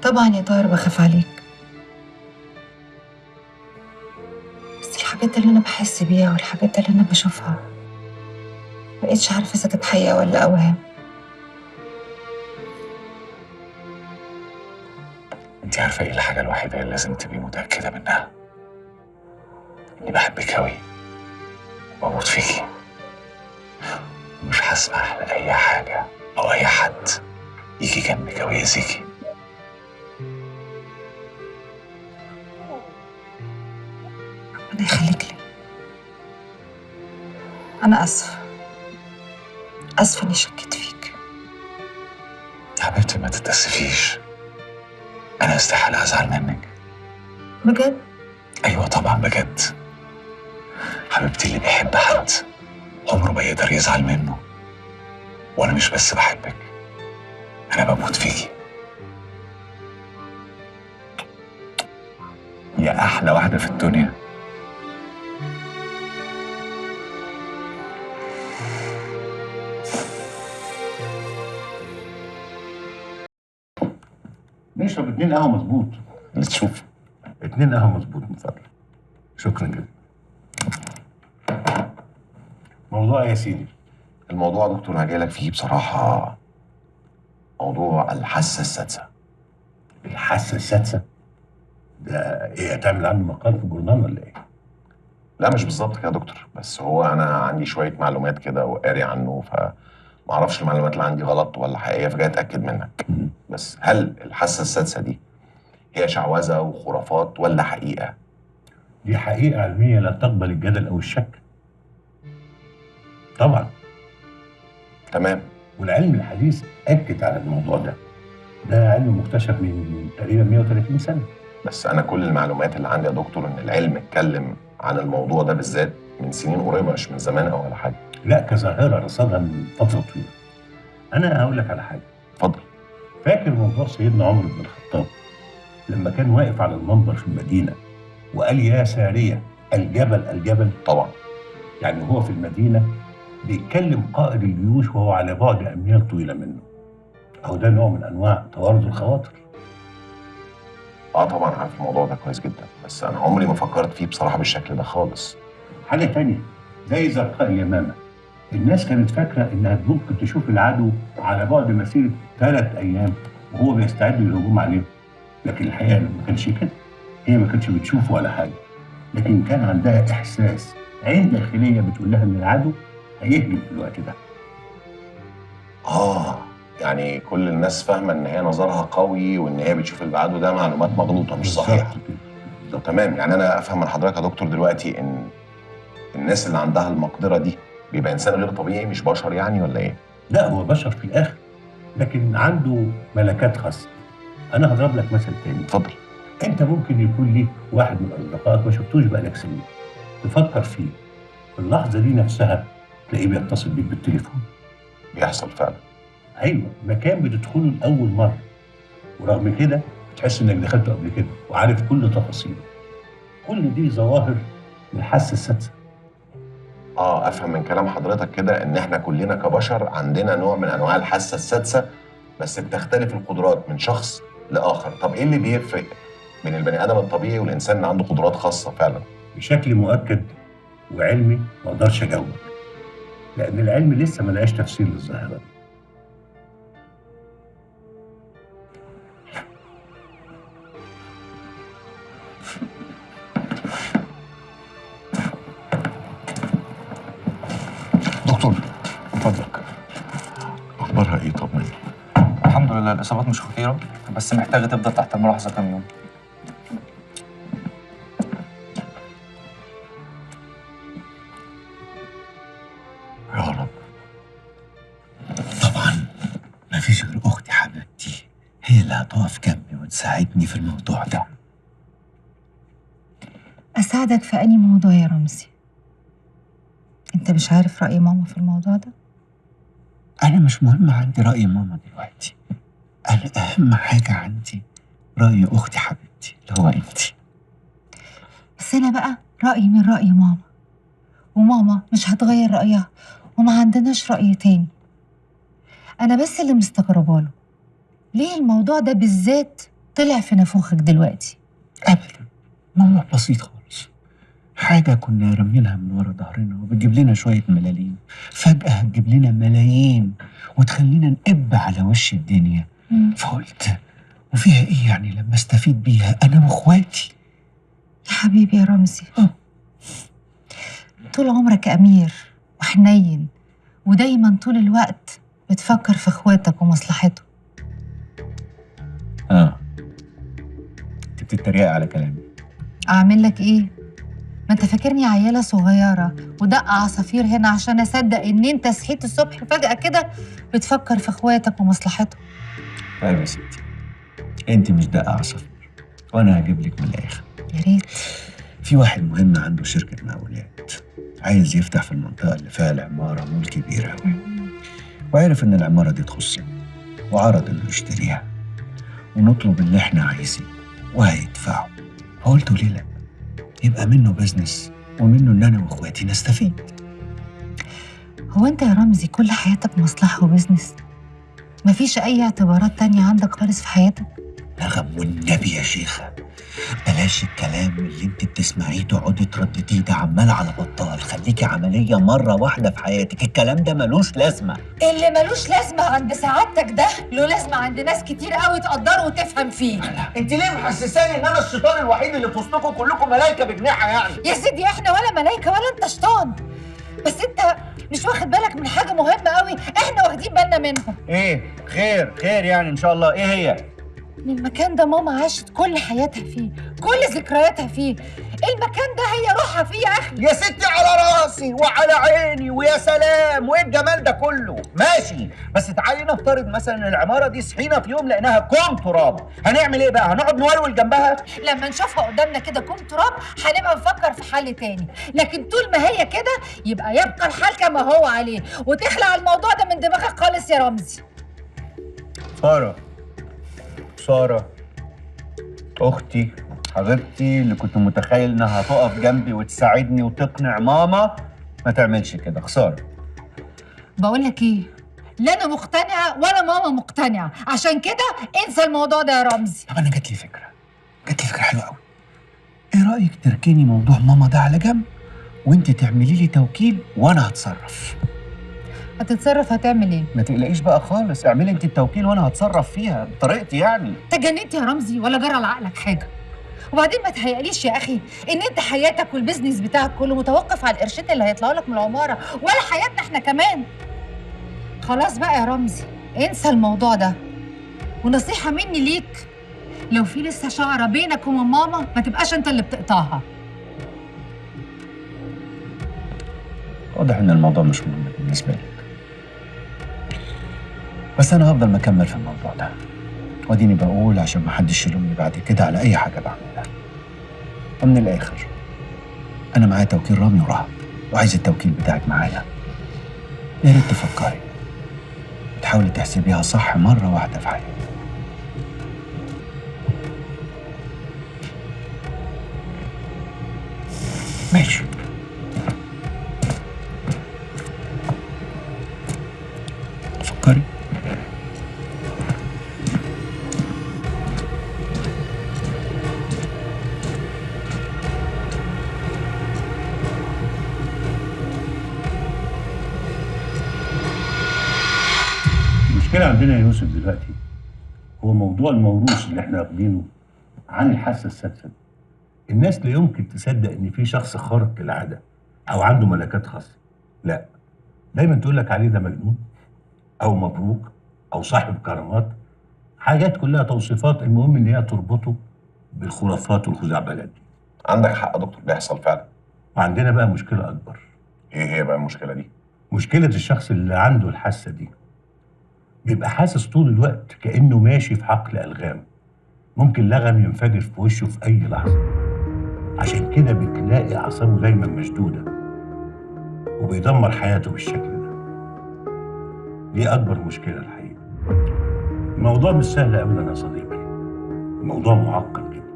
طبعا يا طاهر بخاف عليك، بس الحاجات اللي انا بحس بيها والحاجات اللي انا بشوفها مبقتش عارفه اذا كانت حقيقه ولا اوهام. انت عارفه ايه الحاجه الوحيده اللي لازم تبقي متاكده منها؟ اني بحبك قوي وبموت فيكي، ومش هسمح لاي حاجه او اي حد يجي جنبك او يأذيكي. ربنا يخليك لي. أنا آسفة، آسفة إني شكيت فيك. يا حبيبتي ما تتأسفيش، أنا استحالة أزعل منك. بجد؟ أيوة طبعا بجد. حبيبتي اللي بيحب حد عمره ما يقدر يزعل منه. وأنا مش بس بحبك، أنا بموت فيكي. يا أحلى واحدة في الدنيا. نشرب 2 قهوة مظبوط. اللي تشوف. 2 قهوة مظبوط من فضلك. شكرا جدا. موضوع إيه يا سيدي؟ الموضوع يا دكتور انا جاي لك فيه بصراحه موضوع الحاسه السادسه. الحاسة السادسة؟ ده إيه، هتعمل عنه مقال في الجورنال ولا إيه؟ لا مش بالظبط كده يا دكتور، بس هو انا عندي شويه معلومات كده وقاري عنه، فما اعرفش المعلومات اللي عندي غلط ولا حقيقيه، فجاي اتاكد منك. بس هل الحاسه السادسه دي هي شعوذه وخرافات ولا حقيقه؟ دي حقيقة علمية لا تقبل الجدل أو الشك. طبعا. تمام. والعلم الحديث أكد على الموضوع ده. ده علم مكتشف من تقريبا 130 سنة. بس انا كل المعلومات اللي عندي يا دكتور ان العلم اتكلم عن الموضوع ده بالذات من سنين قريبه، مش من زمان او ولا حاجه. لا، كظاهرة رصدها من فترة طويلة. أنا هقول لك على حاجة. اتفضل. فاكر موضوع سيدنا عمر بن الخطاب لما كان واقف على المنبر في المدينة وقال يا سارية الجبل الجبل؟ طبعا. يعني هو في المدينة بيتكلم قائد الجيوش وهو على بعد أميال طويلة منه. أو ده نوع من أنواع توارد الخواطر. طبعا عارف الموضوع ده كويس جدا، بس انا عمري ما فكرت فيه بصراحه بالشكل ده خالص. حاجة تانية زي زرقاء اليمامة، الناس كانت فاكرة إنها ممكن تشوف العدو على بعد مسيرة 3 أيام وهو بيستعد للهجوم عليهم، لكن الحقيقة ما كانش كده. هي ما كانتش بتشوفه ولا حاجة، لكن كان عندها إحساس، عين داخلية بتقول لها إن العدو هيهجم في الوقت ده. يعني كل الناس فاهمه ان هي نظرها قوي وان هي بتشوف العدو، ده معلومات مغلوطه مش صحيحه. تمام. يعني انا افهم من حضرتك يا دكتور دلوقتي ان الناس اللي عندها المقدره دي بيبقى انسان غير طبيعي، مش بشر يعني ولا ايه؟ لا، هو بشر في الآخر، لكن عنده ملكات خاصة. أنا هضرب لك مثل تاني. اتفضل. أنت ممكن يكون ليك واحد من أصدقائك ما شفتوش بقالك سنين، تفكر فيه، في اللحظة دي نفسها تلاقيه بيتصل بيك بالتليفون. بيحصل فعلا. أيوه، مكان بتدخله لأول مرة، ورغم كده بتحس إنك دخلته قبل كده وعارف كل تفاصيله. كل دي ظواهر للحاسة السادسة. افهم من كلام حضرتك كده ان احنا كلنا كبشر عندنا نوع من انواع الحاسه السادسه، بس بتختلف القدرات من شخص لاخر. طب ايه اللي بيفرق بين البني ادم الطبيعي والانسان اللي عنده قدرات خاصه فعلا؟ بشكل مؤكد وعلمي ما اقدرش اجاوبك، لان العلم لسه ما لقاش تفسير للظاهره دي. دكتور من فضلك، اخبارها ايه؟ طمني. الحمد لله الاصابات مش خطيره، بس محتاجه تفضل تحت الملاحظه كام يوم. يا رب. طبعا مفيش غير اختي حبيبتي هي اللي هتقف جنبي وتساعدني في الموضوع ده. أساعدك في أي موضوع يا رمزي؟ أنت مش عارف رأي ماما في الموضوع ده؟ انا مش مهم عندي رأي ماما دلوقتي، انا اهم حاجة عندي رأي اختي حبيبتي اللي هو انتي. بس أنا بقى رأيي من رأي ماما، وماما مش هتغير رأيها، وما عندناش رأي تاني. أنا بس اللي مستغربة له ليه الموضوع ده بالذات طلع في نافوخك دلوقتي؟ ابدا، موضوع بسيط خالص، حاجة كنا رامينها من ورا ظهرنا وبتجيب لنا شوية ملاليم، فجأة هتجيب لنا ملايين وتخلينا نقب على وش الدنيا. فقلت وفيها ايه يعني لما استفيد بيها انا واخواتي؟ يا حبيبي يا رمزي، طول عمرك أمير وحنين، ودايما طول الوقت بتفكر في اخواتك ومصلحتهم. انت بتتريقي على كلامي. أعمل لك إيه؟ ما انت فاكرني عيالة صغيرة ودق عصافير هنا عشان اصدق ان انت صحيت الصبح فجأة كده بتفكر في اخواتك ومصلحتهم. طيب يا ستي، انت مش دقة عصافير وانا هجيب لك من الاخر. يا ريت. في واحد مهم عنده شركة مقاولات عايز يفتح في المنطقة اللي فيها العمارة مول كبير أوي، وعرف إن العمارة دي تخصنا وعرض إنه يشتريها ونطلب اللي إحنا عايزينه وهيدفعه. فقلت ليه لأ؟ يبقى منه بزنس ومنه إن أنا وإخواتي نستفيد. هو انت يا رمزي كل حياتك مصلحة وبزنس؟ مفيش اي اعتبارات تانية عندك خالص في حياتك؟ نغم والنبي يا شيخة بلاش الكلام اللي انت بتسمعيه تقعدي تردديه ده عمال على بطال. خليكي عملية مرة واحدة في حياتك، الكلام ده ملوش لازمة. اللي ملوش لازمة عند سعادتك ده له لازمة عند ناس كتير قوي تقدره وتفهم فيه. انت ليه محسساني ان انا الشيطان الوحيد اللي في وسطكم كلكم ملايكه بجناحه يعني؟ يا سيدي احنا ولا ملايكة ولا انت شيطان، بس انت مش واخد بالك من حاجة مهمة قوي احنا واخدين بالنا منها. ايه؟ خير يعني ان شاء الله. ايه هي؟ ان المكان ده ماما عاشت كل حياتها فيه، كل ذكرياتها فيه، المكان ده هي روحها فيه يا اخي. يا ستي على راسي وعلى عيني ويا سلام، وايه الجمال ده كله؟ ماشي، بس تعالي نفترض مثلا ان العماره دي صحينا في يوم لقيناها كوم تراب، هنعمل ايه بقى؟ هنقعد نولول جنبها؟ لما نشوفها قدامنا كده كوم تراب هنبقى نفكر في حل تاني، لكن طول ما هي كده يبقى الحال كما هو عليه، وتخلع الموضوع ده من دماغك خالص يا رمزي. سارة أختي حبيبتي اللي كنت متخيل إنها هتقف جنبي وتساعدني وتقنع ماما ما تعملش كده. خسارة. بقول لك ايه، لا انا مقتنعه ولا ماما مقتنعه، عشان كده انسى الموضوع ده يا رمزي. طب انا جات لي فكره حلوه قوي. ايه رايك تركني موضوع ماما ده على جنب وانت تعملي لي توكيل وانا هتصرف؟ هتتصرف هتعمل ايه؟ ما تقلقيش بقى خالص، اعملي انت التوكيل وانا هتصرف فيها بطريقتي يعني. تجننت يا رمزي ولا جرى لعقلك حاجه؟ وبعدين ما تهيأليش يا اخي ان انت حياتك والبزنس بتاعك كله متوقف على القرشين اللي هيطلعوا لك من العماره، ولا حياتنا احنا كمان. خلاص بقى يا رمزي انسى الموضوع ده، ونصيحه مني ليك، لو في لسه شعره بينك وبين ماما ما تبقاش انت اللي بتقطعها. واضح ان الموضوع مش مهم بالنسبه لك، بس انا هفضل مكمل في الموضوع ده، واديني بقول عشان ما حدش يلومني بعد كده على اي حاجه بعملها. ومن الاخر انا معايا توكيل رامي ورهب، وعايز التوكيل بتاعك معايا. يا ريت تفكري تحاولي تحسبيها صح مره واحده في حياتك. ماشي. فكري. المشكلة عندنا يا يوسف دلوقتي هو موضوع الموروث اللي احنا واخدينه عن الحاسة السادسة. الناس لا يمكن تصدق ان في شخص خارق للعادة او عنده ملكات خاصة. لا، دايما تقول لك عليه ده مجنون او مبروك او صاحب كرامات، حاجات كلها توصيفات، المهم ان هي تربطه بالخرافات والخزعبلات دي. عندك حق يا دكتور، بيحصل فعلا. وعندنا بقى مشكلة اكبر. ايه هي بقى المشكلة دي؟ مشكلة الشخص اللي عنده الحاسة دي بيبقى حاسس طول الوقت كأنه ماشي في حقل ألغام، ممكن لغم ينفجر في وشه في أي لحظة. عشان كده بتلاقي أعصابه دايما مشدودة وبيدمر حياته بالشكل ده. دي أكبر مشكلة الحقيقة. الموضوع مش سهل أبدا يا صديقي، الموضوع معقد جدا.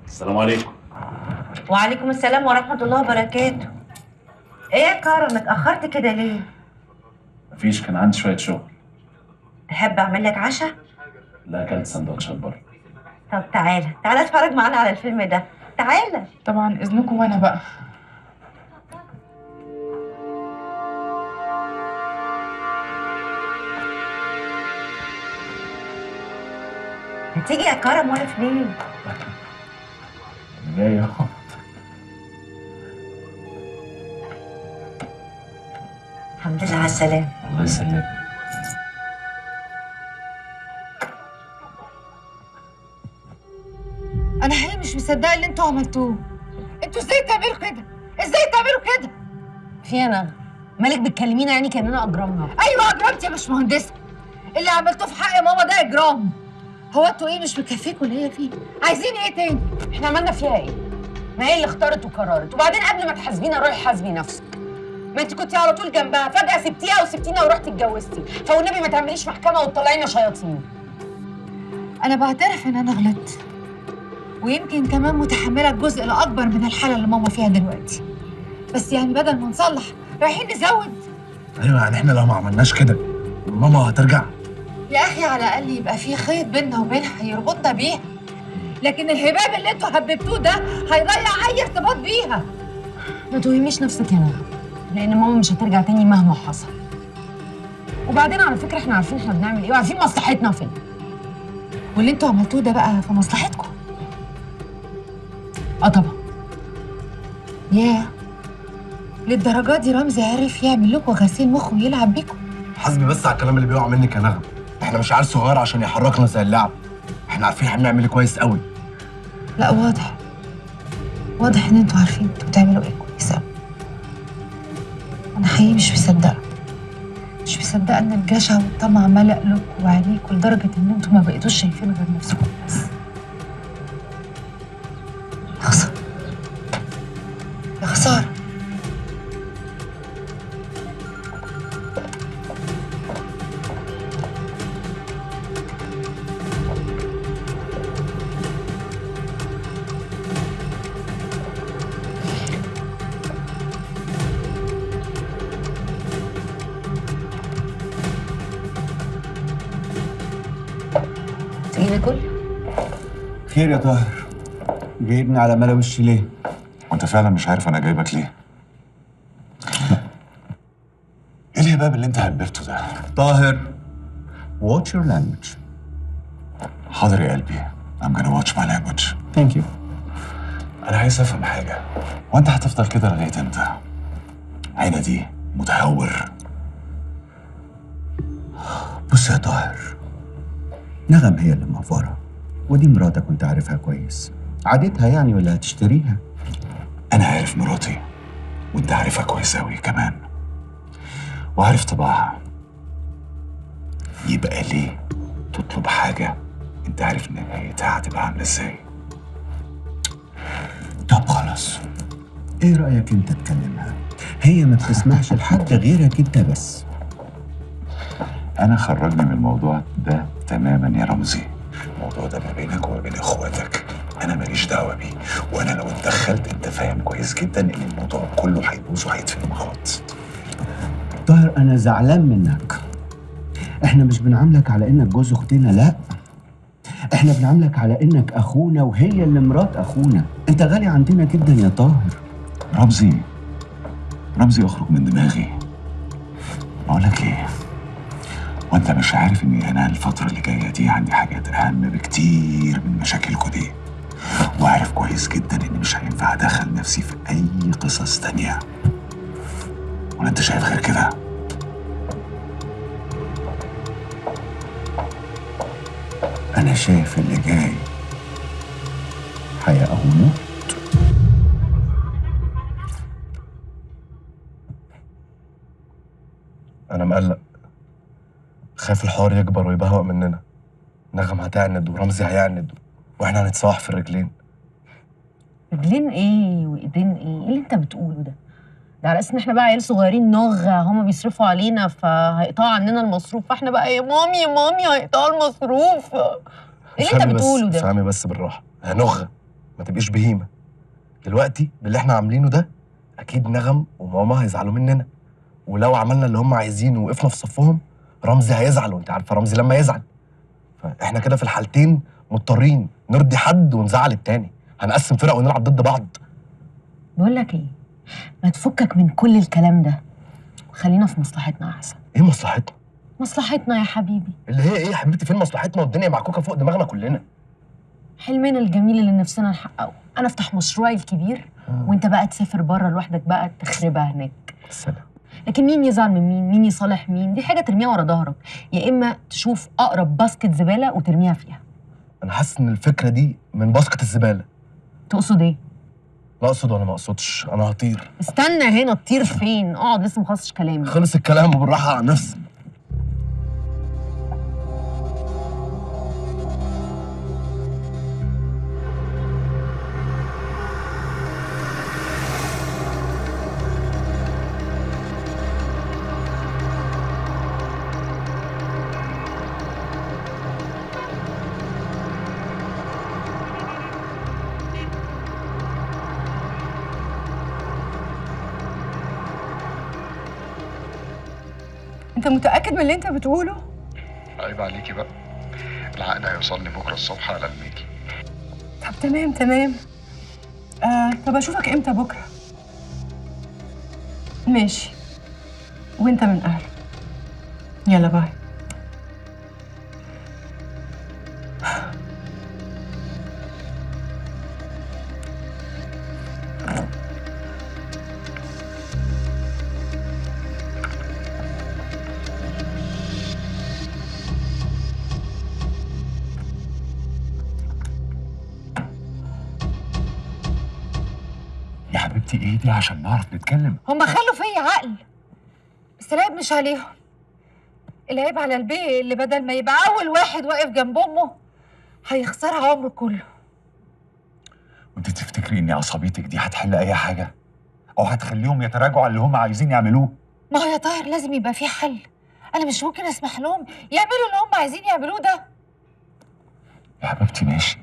السلام عليكم. وعليكم السلام ورحمة الله وبركاته. ايه يا كرم اتأخرت كده ليه؟ مفيش، كان عندي شوية شغل. تحب اعمل لك عشاء؟ لا، اكلت سندوتشات بره. طب تعالى اتفرج معانا على الفيلم ده، تعالى. طبعا اذنكم وانا بقى. هتيجي يا كرم واقف ليه؟ جاي اهو. الحمد لله على السلامه. الله يسلمك. انا حقيقي مش مصدقه اللي انتوا عملتوه. انتوا ازاي تعملوا كده؟ ازاي تعملوا كده؟ في انا مالك بتكلمينا يعني كاننا اجرامنا؟ ايوه اجرمت يا باشمهندسه. اللي عملتوه في حق ماما ده اجرام. هو انتوا ايه مش مكفيكوا اللي هي فيه؟ عايزين ايه تاني؟ احنا عملنا فيها ايه؟ ما هي اللي اختارت وقررت، وبعدين قبل ما تحاسبينا روحي حاسبي نفسك. ما انت كنتي على طول جنبها، فجأة سبتيها وسبتينا ورحتي اتجوزتي، فوالنبي ما تعمليش محكمة وتطلعينا شياطين. انا بعترف ان انا غلطت. ويمكن كمان متحمله الجزء الاكبر من الحاله اللي ماما فيها دلوقتي. بس يعني بدل ما نصلح رايحين نزود. ايوه يعني احنا لو ما عملناش كده ماما هترجع. يا اخي على الاقل يبقى في خيط بيننا وبينها يربطنا بيها. لكن الهباب اللي انتوا هببتوه ده هيضيع اي ارتباط بيها. ما توهميش نفسك يا نغم، لان ماما مش هترجع تاني مهما حصل. وبعدين على فكره احنا عارفين احنا بنعمل ايه وعارفين مصلحتنا فين. واللي انتوا عملتوه ده بقى في مصلحتكم. طبعا. ياه، للدرجه دي رمزي عرف يعمل لكم غسيل مخ ويلعب بيكم؟ حاسبي بس على الكلام اللي بيقع منك يا نغم. احنا مش عيال صغير عشان يحركنا زي اللعب. احنا عارفين احنا بنعمل ايه كويس قوي. لا واضح ان انتوا عارفين انتوا بتعملوا ايه كويس قوي. انا حقيقي مش مصدقه ان الجشع والطمع ملأ قلوبكم وعينيكم لدرجه ان انتوا ما بقيتوش شايفين غير نفسكم بس. يا خساره. تيجي ناكل؟ خير يا طاهر، جايبني على ملا وشي ليه؟ وانت فعلا مش عارف انا جايبك ليه؟ ايه الهباب اللي انت هببته ده؟ طاهر watch your language. حاضر يا قلبي. I'm gonna watch my language. Thank you. انا عايز افهم حاجه، وانت هتفضل كده لغايه امتى؟ عندي متهور. بص يا طاهر، نغم هي اللي مقفرة، ودي مراتك وانت عارفها كويس. عادتها يعني ولا هتشتريها؟ انا عارف مراتي وانت عارفها كويس قوي كمان، وعارف طباعها. يبقى ليه تطلب حاجه انت عارف نهايتها هتبقى عامله ازاي؟ طب خلاص، ايه رأيك انت تكلمها؟ هي ما بتسمعش لحد غيرك انت بس. انا خرجني من الموضوع ده تماما يا رمزي. الموضوع ده ما بينك وما بين اخواتك، انا ماليش دعوه بيه. وانا لو اتدخلت انت فاهم كويس جدا ان الموضوع كله هيبوظ وهيتفهم غلط. طاهر انا زعلان منك. احنا مش بنعاملك على انك جوز اختنا، لا، احنا بنعاملك على انك اخونا وهي اللي مرات اخونا. انت غالي عندنا جدا يا طاهر. رمزي اخرج من دماغي. بقول لك ايه، وانت مش عارف اني انا الفتره اللي جايه دي عندي حاجات اهم بكتير من مشاكلكوا دي، وعارف كويس جدا اني مش هينفع ادخل نفسي في اي قصص تانيه. ولا انت شايف غير كده؟ انا شايف اللي جاي حياة او موت. انا مقلق، خايف الحوار يكبر ويبهوأ مننا. نغم هتعند ورمزي هيعند واحنا هنتسوح في الرجلين. رجلين ايه وايدين ايه؟ ايه اللي انت بتقوله ده؟ ده على اساس ان احنا بقى عيال صغيرين نغة، هما بيصرفوا علينا فهيقطعوا عننا المصروف، فاحنا بقى يا مامي هيقطعوا المصروف. ايه اللي انت بتقوله ده؟ افهمي بس بالراحه يا نغة، ما تبقيش بهيمه. دلوقتي باللي احنا عاملينه ده اكيد نغم وماما هيزعلوا مننا، ولو عملنا اللي هم عايزينه ووقفنا في صفهم رمزي هيزعل، وانت عارفه رمزي لما يزعل. فاحنا كده في الحالتين مضطرين نرضي حد ونزعل التاني، هنقسم فرق ونلعب ضد بعض. بقول لك ايه، ما تفكك من كل الكلام ده وخلينا في مصلحتنا احسن. ايه مصلحتنا؟ مصلحتنا يا حبيبي. اللي هي ايه يا حبيبتي؟ فين مصلحتنا والدنيا معكوكه فوق دماغنا كلنا؟ حلمنا الجميل اللي نفسنا نحققه، انا افتح مشروعي الكبير وانت بقى تسافر بره لوحدك بقى تخربها هناك. السلام. لكن مين يزعل من مين، مين يصالح مين، دي حاجه ترميها ورا ظهرك، يا اما تشوف اقرب باسكت زباله وترميها فيها. انا حاسس ان الفكره دي من باسكت الزباله. تقصد ايه؟ لا اقصد ولا ما اقصدش، انا هطير. استنى هنا، تطير فين؟ اقعد لسه مخلصش كلامي. خلص الكلام وبالراحه على نفسك. انت متاكد من اللي انت بتقوله؟ عيب عليكي بقى، العقد هيوصلني بكره الصبح على الميل. طب تمام. طب اشوفك امتى بكره؟ ماشي، وانت من اهلك. يلا باي. يا حبيبتي اهدي عشان نعرف نتكلم. هما خلوا فيا عقل، بس العيب مش عليهم، العيب على البيه اللي بدل ما يبقى أول واحد واقف جنب أمه هيخسرها عمره كله. وانت تفتكري ان عصبيتك دي هتحل اي حاجه؟ او هتخليهم يتراجعوا على اللي هم عايزين يعملوه؟ ما هو يا طاهر لازم يبقى في حل، أنا مش ممكن أسمح لهم يعملوا اللي هم عايزين يعملوه ده. يا حبيبتي ماشي،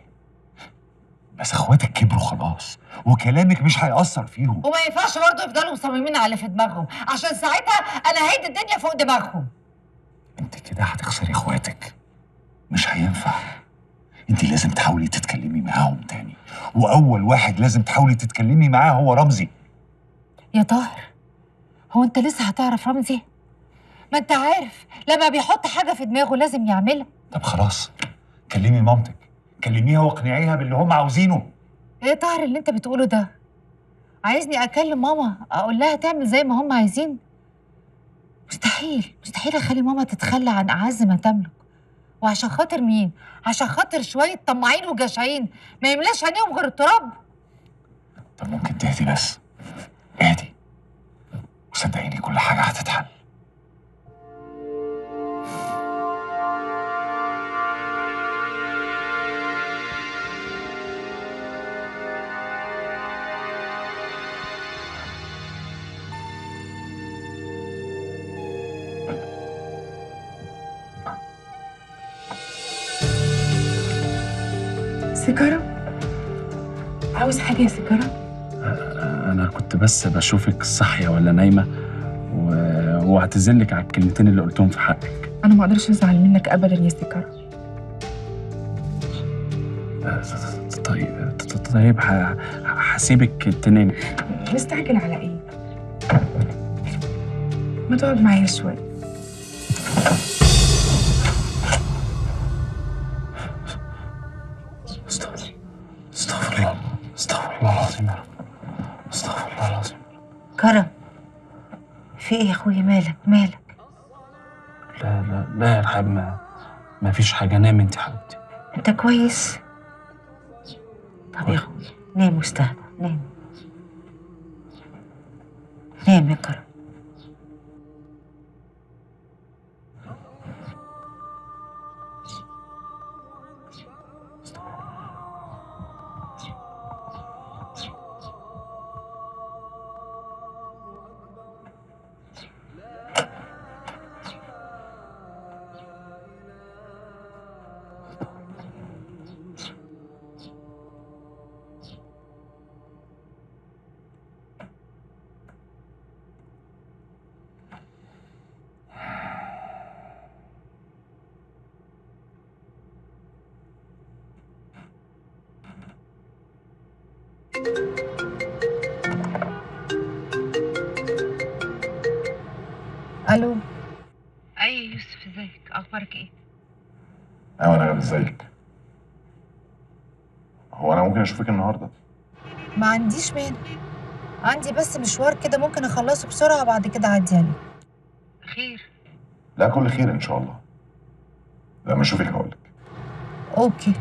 بس اخواتك كبروا خلاص وكلامك مش هيأثر فيهم. وما ينفعش برضه يفضلوا مصممين على اللي في دماغهم، عشان ساعتها أنا هعيد الدنيا فوق دماغهم. انت كده هتخسري اخواتك، مش هينفع. انت لازم تحاولي تتكلمي معاهم تاني، واول واحد لازم تحاولي تتكلمي معاه هو رمزي. يا طاهر هو أنت لسه هتعرف رمزي؟ ما أنت عارف لما بيحط حاجة في دماغه لازم يعملها. طب خلاص كلمي مامتك، كلميها واقنعيها باللي هم عاوزينه. ايه طاهر اللي انت بتقوله ده؟ عايزني اكلم ماما اقول لها تعمل زي ما هم عايزين؟ مستحيل اخلي ماما تتخلى عن اعز ما تملك. وعشان خاطر مين؟ عشان خاطر شويه طماعين وجشعين ما يملاش عينيهم غير التراب. طب ممكن تهدي بس، اهدي وصدقيني كل حاجه هتتحل. سكرة؟ عاوز حاجة يا سكرة؟ انا كنت بس بشوفك صاحيه ولا نايمه واعتذرلك على الكلمتين اللي قلتهم في حقك. أنا ما أقدرش أزعل منك أبدا يا سكرة. طيب هسيبك تنامي. مستعجل على إيه؟ ما تقعد معايا شوية. استغفر الله العظيم يا رب، استغفر الله العظيم. كرم في ايه يا اخويا؟ مالك؟ لا يا رحاب، ما فيش حاجه. نام انت حبيبتي. انت كويس؟ طب يا اخويا نام واستهدى، نام يا كرم. الو. اي يوسف، ازيك؟ اخبارك ايه؟ ايوه انا جامد ازيك. هو انا ممكن اشوفك النهارده؟ ما عنديش مانع، عندي بس مشوار كده ممكن اخلصه بسرعه وبعد كده اعدي عليه. خير؟ لا كل خير ان شاء الله. لما اشوفك هقولك. اوكي.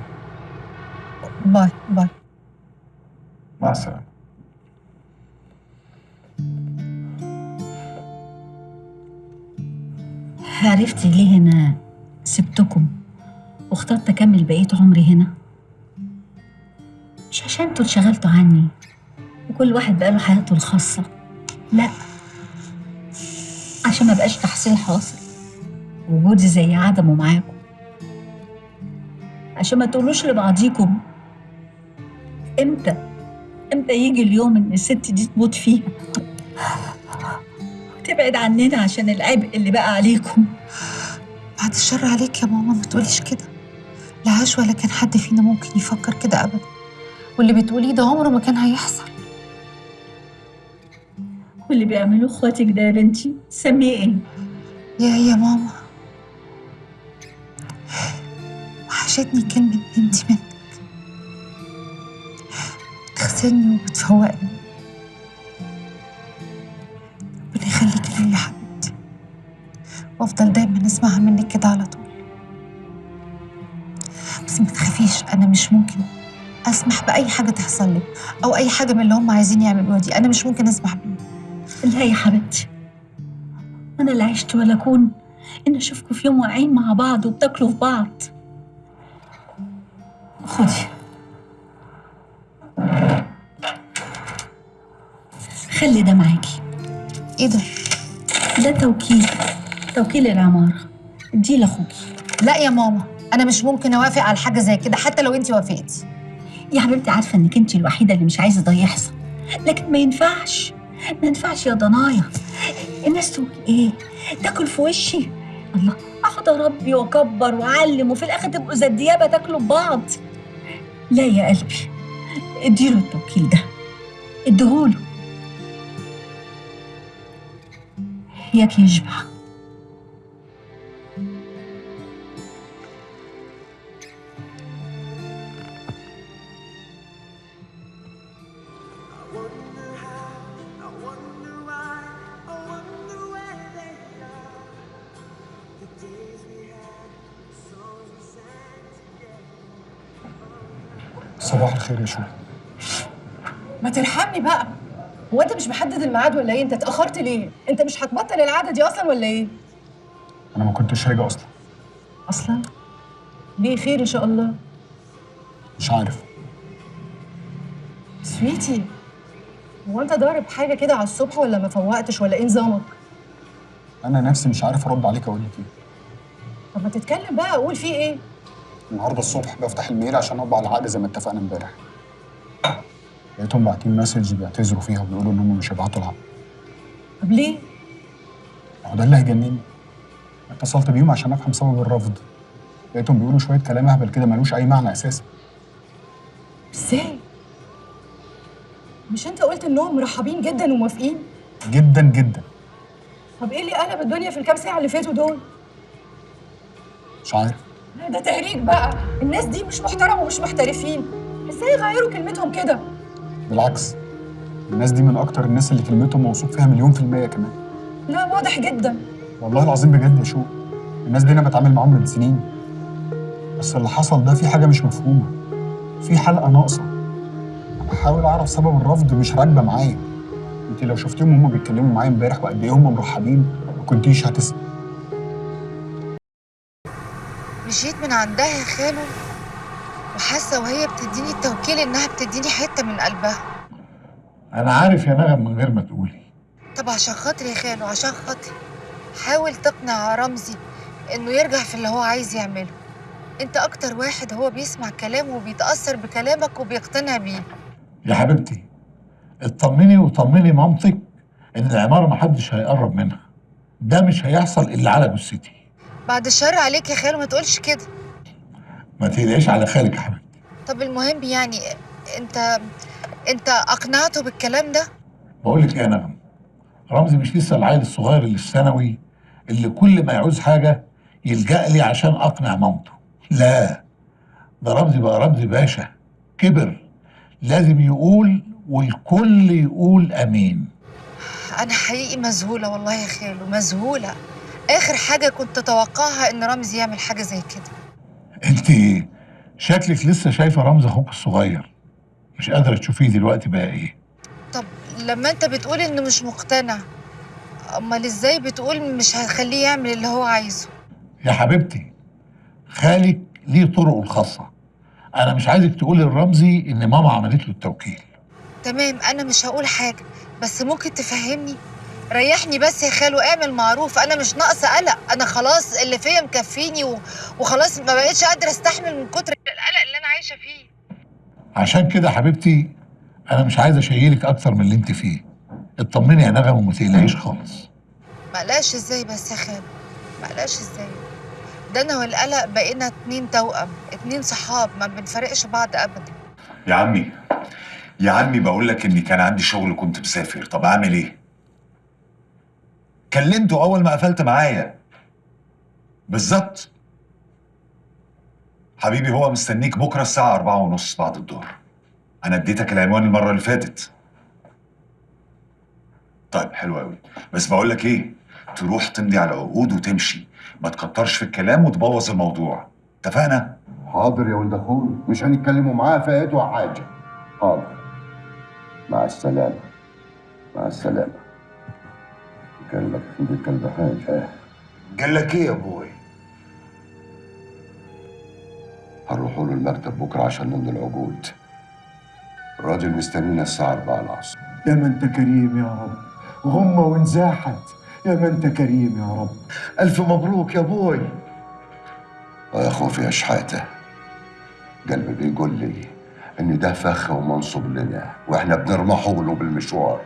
باي باي. مع السلامه. عرفتي ليه أنا سبتكم واخترت أكمل بقية عمري هنا؟ مش عشان انتوا اتشغلتوا عني وكل واحد بقى له حياته الخاصة، لا، عشان ما بقاش تحصيل حاصل وجودي زي عدمه معاكم، عشان ما تقولوش لبعضيكم امتى يجي اليوم ان الست دي تموت فيها وتبعد عننا عشان العبء اللي بقى عليكم. بعد الشر عليك يا ماما، ما تقوليش كده. لا عاش ولا كان حد فينا ممكن يفكر كده ابدا، واللي بتقوليه ده عمره ما كان هيحصل. واللي بيعملوه اخواتك ده يا بنتي سميه ايه؟ يا ماما، وحشتني كلمة بنتي منك، بتغسلني وبتفوقني. ربنا يخليكي ليا يا حبيبتي، وافضل دايما اسمعها منك كده على طول. بس ما تخافيش، انا مش ممكن اسمح باي حاجه تحصل لك او اي حاجه من اللي هم عايزين يعملوها دي، انا مش ممكن اسمح بيها. لا يا حبيبتي، انا لا عشت ولا اكون ان اشوفكم في يوم واقعين مع بعض وبتاكلوا في بعض. خدي، خلي ده معاكي. ايه ده؟ ده توكيل العماره، اديه لاخوكي. لا يا ماما، انا مش ممكن اوافق على حاجه زي كده حتى لو انت وافقتي. يا حبيبتي عارفه انك انت الوحيده اللي مش عايزه ده يحصل، لكن ما ينفعش يا ضنايا. الناس تقول ايه؟ تاكل في وشي؟ الله، اقعد اربي واكبر واعلم وفي الاخر تبقوا زي الديابه تاكلوا ببعض. لا يا قلبي، اديله التوكيل ده، اديهوله ياك يشبع. صباح الخير يا شو. ما ترحمني بقى، هو انت مش محدد الميعاد ولا ايه؟ انت اتاخرت ليه؟ انت مش هتبطل العاده دي اصلا ولا ايه؟ انا ما كنتش راجع اصلا ليه؟ خير ان شاء الله. مش عارف. سويتي، هو انت ضارب حاجه كده على الصبح ولا ما فوقتش ولا ايه نظامك؟ انا نفسي مش عارف ارد عليك اقول لك ايه. طب ما تتكلم بقى، قول فيه ايه؟ النهارده الصبح بفتح الميل عشان اطبع العقد زي ما اتفقنا امبارح، لقيتهم باعتين مسج بيعتذروا فيها وبيقولوا ان هم مش هيبعتوا العقد. طب ليه؟ ما هو ده اللي هيجنني. اتصلت بيهم عشان افهم سبب الرفض، لقيتهم بيقولوا شويه كلام اهبل كده ملوش اي معنى اساسا. ازاي؟ مش انت قلت انهم مرحبين جدا وموافقين؟ جدا جدا. طب ايه اللي قلب الدنيا في الكام ساعه اللي فاتوا دول؟ مش عارف. لا ده تهريج بقى، الناس دي مش محترمه ومش محترفين، ازاي يغيروا كلمتهم كده؟ بالعكس، الناس دي من اكتر الناس اللي كلمتهم موثوق فيها 100% كمان. لا واضح جدا. والله العظيم بجد يا شو، الناس دي انا بتعامل معاهم من سنين، بس اللي حصل ده في حاجه مش مفهومه، في حلقه ناقصه. انا بحاول اعرف سبب الرفض، مش راكبه معايا. انت لو شفتيهم وهم بيتكلموا معايا امبارح وقد ايه هم مرحبين ما كنتيش هتسمع. مشيت من عندها يا خالو وحاسه وهي بتديني التوكيل انها بتديني حته من قلبها. انا عارف يا نغم من غير ما تقولي. طب عشان خاطري يا خالو، عشان خاطري حاول تقنع رمزي انه يرجع في اللي هو عايز يعمله. انت اكتر واحد هو بيسمع كلامه وبيتاثر بكلامك وبيقتنع بيه. يا حبيبتي اطمني وطمني مامتك ان العماره محدش هيقرب منها، ده مش هيحصل الا على جثتي. بعد الشر عليك يا خالو، ما تقولش كده. ما تقلقيش على خالك يا حبيبتي. طب المهم يعني انت اقنعته بالكلام ده؟ بقول لك ايه يا نغم، رمزي مش لسه العيل الصغير اللي في الثانوي اللي كل ما يعوز حاجه يلجأ لي عشان اقنع مامته. لا، ده رمزي بقى رمزي باشا، كبر، لازم يقول والكل يقول امين. انا حقيقي مذهوله والله يا خالو، مذهوله. اخر حاجه كنت اتوقعها ان رمزي يعمل حاجه زي كده. انت شكلك لسه شايفه رمز اخوك الصغير، مش قادره تشوفيه دلوقتي بقى ايه. طب لما انت بتقول انه مش مقتنع، امال ازاي بتقول مش هخليه يعمل اللي هو عايزه؟ يا حبيبتي خالك ليه طرقه الخاصه، انا مش عايزك تقولي لرمزي ان ماما عملت له التوكيل. تمام، انا مش هقول حاجه، بس ممكن تفهمني؟ ريحني بس يا خالو، اعمل معروف. انا مش ناقصه قلق، انا خلاص اللي فيا مكفيني وخلاص ما بقتش قادره استحمل من كتر القلق اللي انا عايشه فيه. عشان كده حبيبتي انا مش عايز اشيلك اكتر من اللي انت فيه. اطمني يا نغم وما تقلقيش خالص. مقلقش ازاي بس يا خالو؟ مقلقش ازاي؟ ده انا والقلق بقينا 2 توأم، 2 صحاب ما بنفرقش بعض ابدا. يا عمي بقول لك اني كان عندي شغل كنت مسافر، طب اعمل ايه؟ كلمته اول ما قفلت معايا بالظبط. حبيبي هو مستنيك بكره الساعه 4:30 بعد الظهر. انا اديتك العنوان المره اللي فاتت. طيب حلو قوي، بس بقول لك ايه، تروح تمضي على عقود وتمشي، ما تكترش في الكلام وتبوظ الموضوع، اتفقنا؟ حاضر يا ولد اخوي، مش هنتكلموا معاه في ايده حاجه. حاضر، مع السلامه. مع السلامه. قال لك عند الكلب حاجه. قال لك ايه يا ابوي؟ هنروحوا له المكتب بكره عشان نمضي العقود. الراجل مستنينا الساعه 4 العصر. يا ما انت كريم يا رب، غمه وانزاحت. يا ما انت كريم يا رب. الف مبروك يا ابوي. يا خوفي يا شحاته، قلبي بيقول لي ان ده فخ ومنصب لنا واحنا بنرمحه له بالمشوار.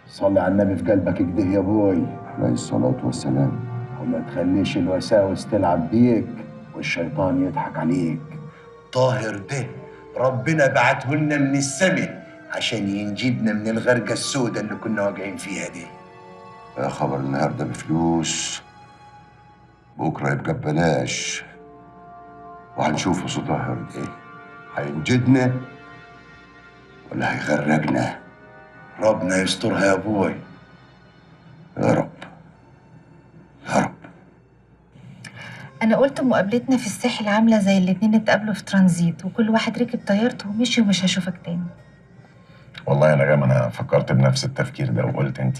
صلي على النبي في قلبك كده يا ابوي. عليه الصلاه والسلام. وما تخليش الوساوس تلعب بيك والشيطان يضحك عليك. طاهر ده ربنا بعته لنا من السماء عشان ينجدنا من الغرقه السوداء اللي كنا واقعين فيها دي. يا خبر النهارده بفلوس، بكره يبقى ببلاش. وهنشوف صوت طاهر ده هينجدنا ولا هيغرقنا. ربنا يسترها يا ابوي. يا رب يا رب. انا قلت مقابلتنا في الساحل عامله زي الاتنين اتقابلوا في ترانزيت وكل واحد ركب طيارته ومشي ومش هشوفك تاني. والله يا نجم انا فكرت بنفس التفكير ده وقلت انت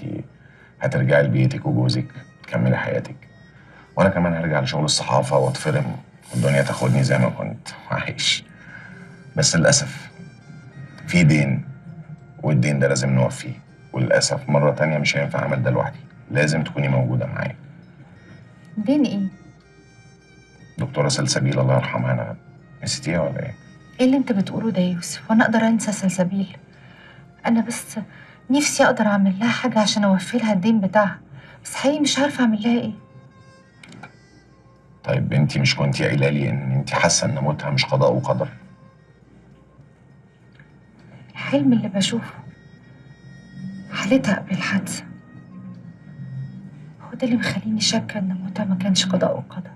هترجعي لبيتك وجوزك تكملي حياتك، وانا كمان هرجع لشغل الصحافه واتفرم والدنيا تاخدني زي ما كنت عايش. بس للاسف في دين، والدين ده لازم نوفيه، وللاسف مره تانية مش هينفع اعمل ده لوحدي، لازم تكوني موجوده معايا. دين ايه؟ دكتوره سلسبيل الله يرحمها، انا نسيتيها ولا ايه؟ ايه اللي انت بتقوله ده يا يوسف؟ وانا اقدر انسى سلسبيل؟ انا بس نفسي اقدر اعمل لها حاجه عشان اوفي لها الدين بتاعها، بس حقيقي مش عارفه اعمل لها ايه. طيب انت مش كنتي قايله لي ان انت حاسه ان موتها مش قضاء وقدر؟ الحلم اللي بشوفه حالتها قبل الحادثه هو ده اللي مخليني شاكه ان موتها ما كانش قضاء وقدر،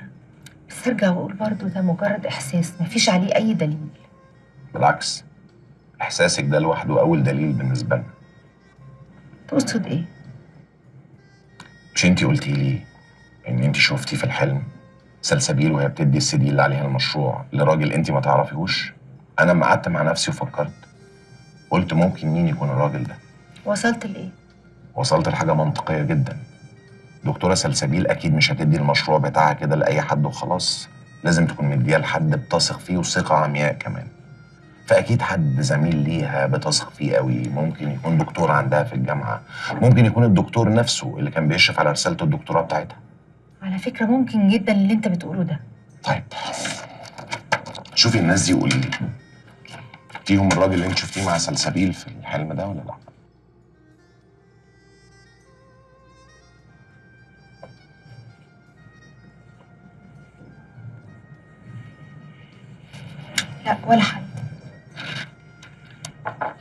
بس ارجع واقول برضه ده مجرد احساس مفيش عليه اي دليل. بالعكس، احساسك ده لوحده اول دليل بالنسبه لنا. تقصد ايه؟ مش انتي قلتي لي ان انتي شفتي في الحلم سلسبيل وهي بتدي السي دي اللي عليها المشروع لراجل انتي ما تعرفيهوش؟ انا لما قعدت مع نفسي وفكرت قلت ممكن مين يكون الراجل ده. وصلت لايه؟ وصلت لحاجه منطقيه جدا. دكتوره سلسبيل اكيد مش هتدي المشروع بتاعها كده لاي حد وخلاص، لازم تكون مديها لحد بتثق فيه وثقه عمياء كمان. فاكيد حد زميل ليها بتثق فيه قوي، ممكن يكون دكتور عندها في الجامعه، ممكن يكون الدكتور نفسه اللي كان بيشرف على رساله الدكتوراه بتاعتها. على فكره ممكن جدا اللي انت بتقوله ده. طيب شوفي الناس دي وقولي لي، فيهم الراجل اللي انت شفتيه مع سلسبيل في الحلم ده ولا لا؟ لا ولا حد.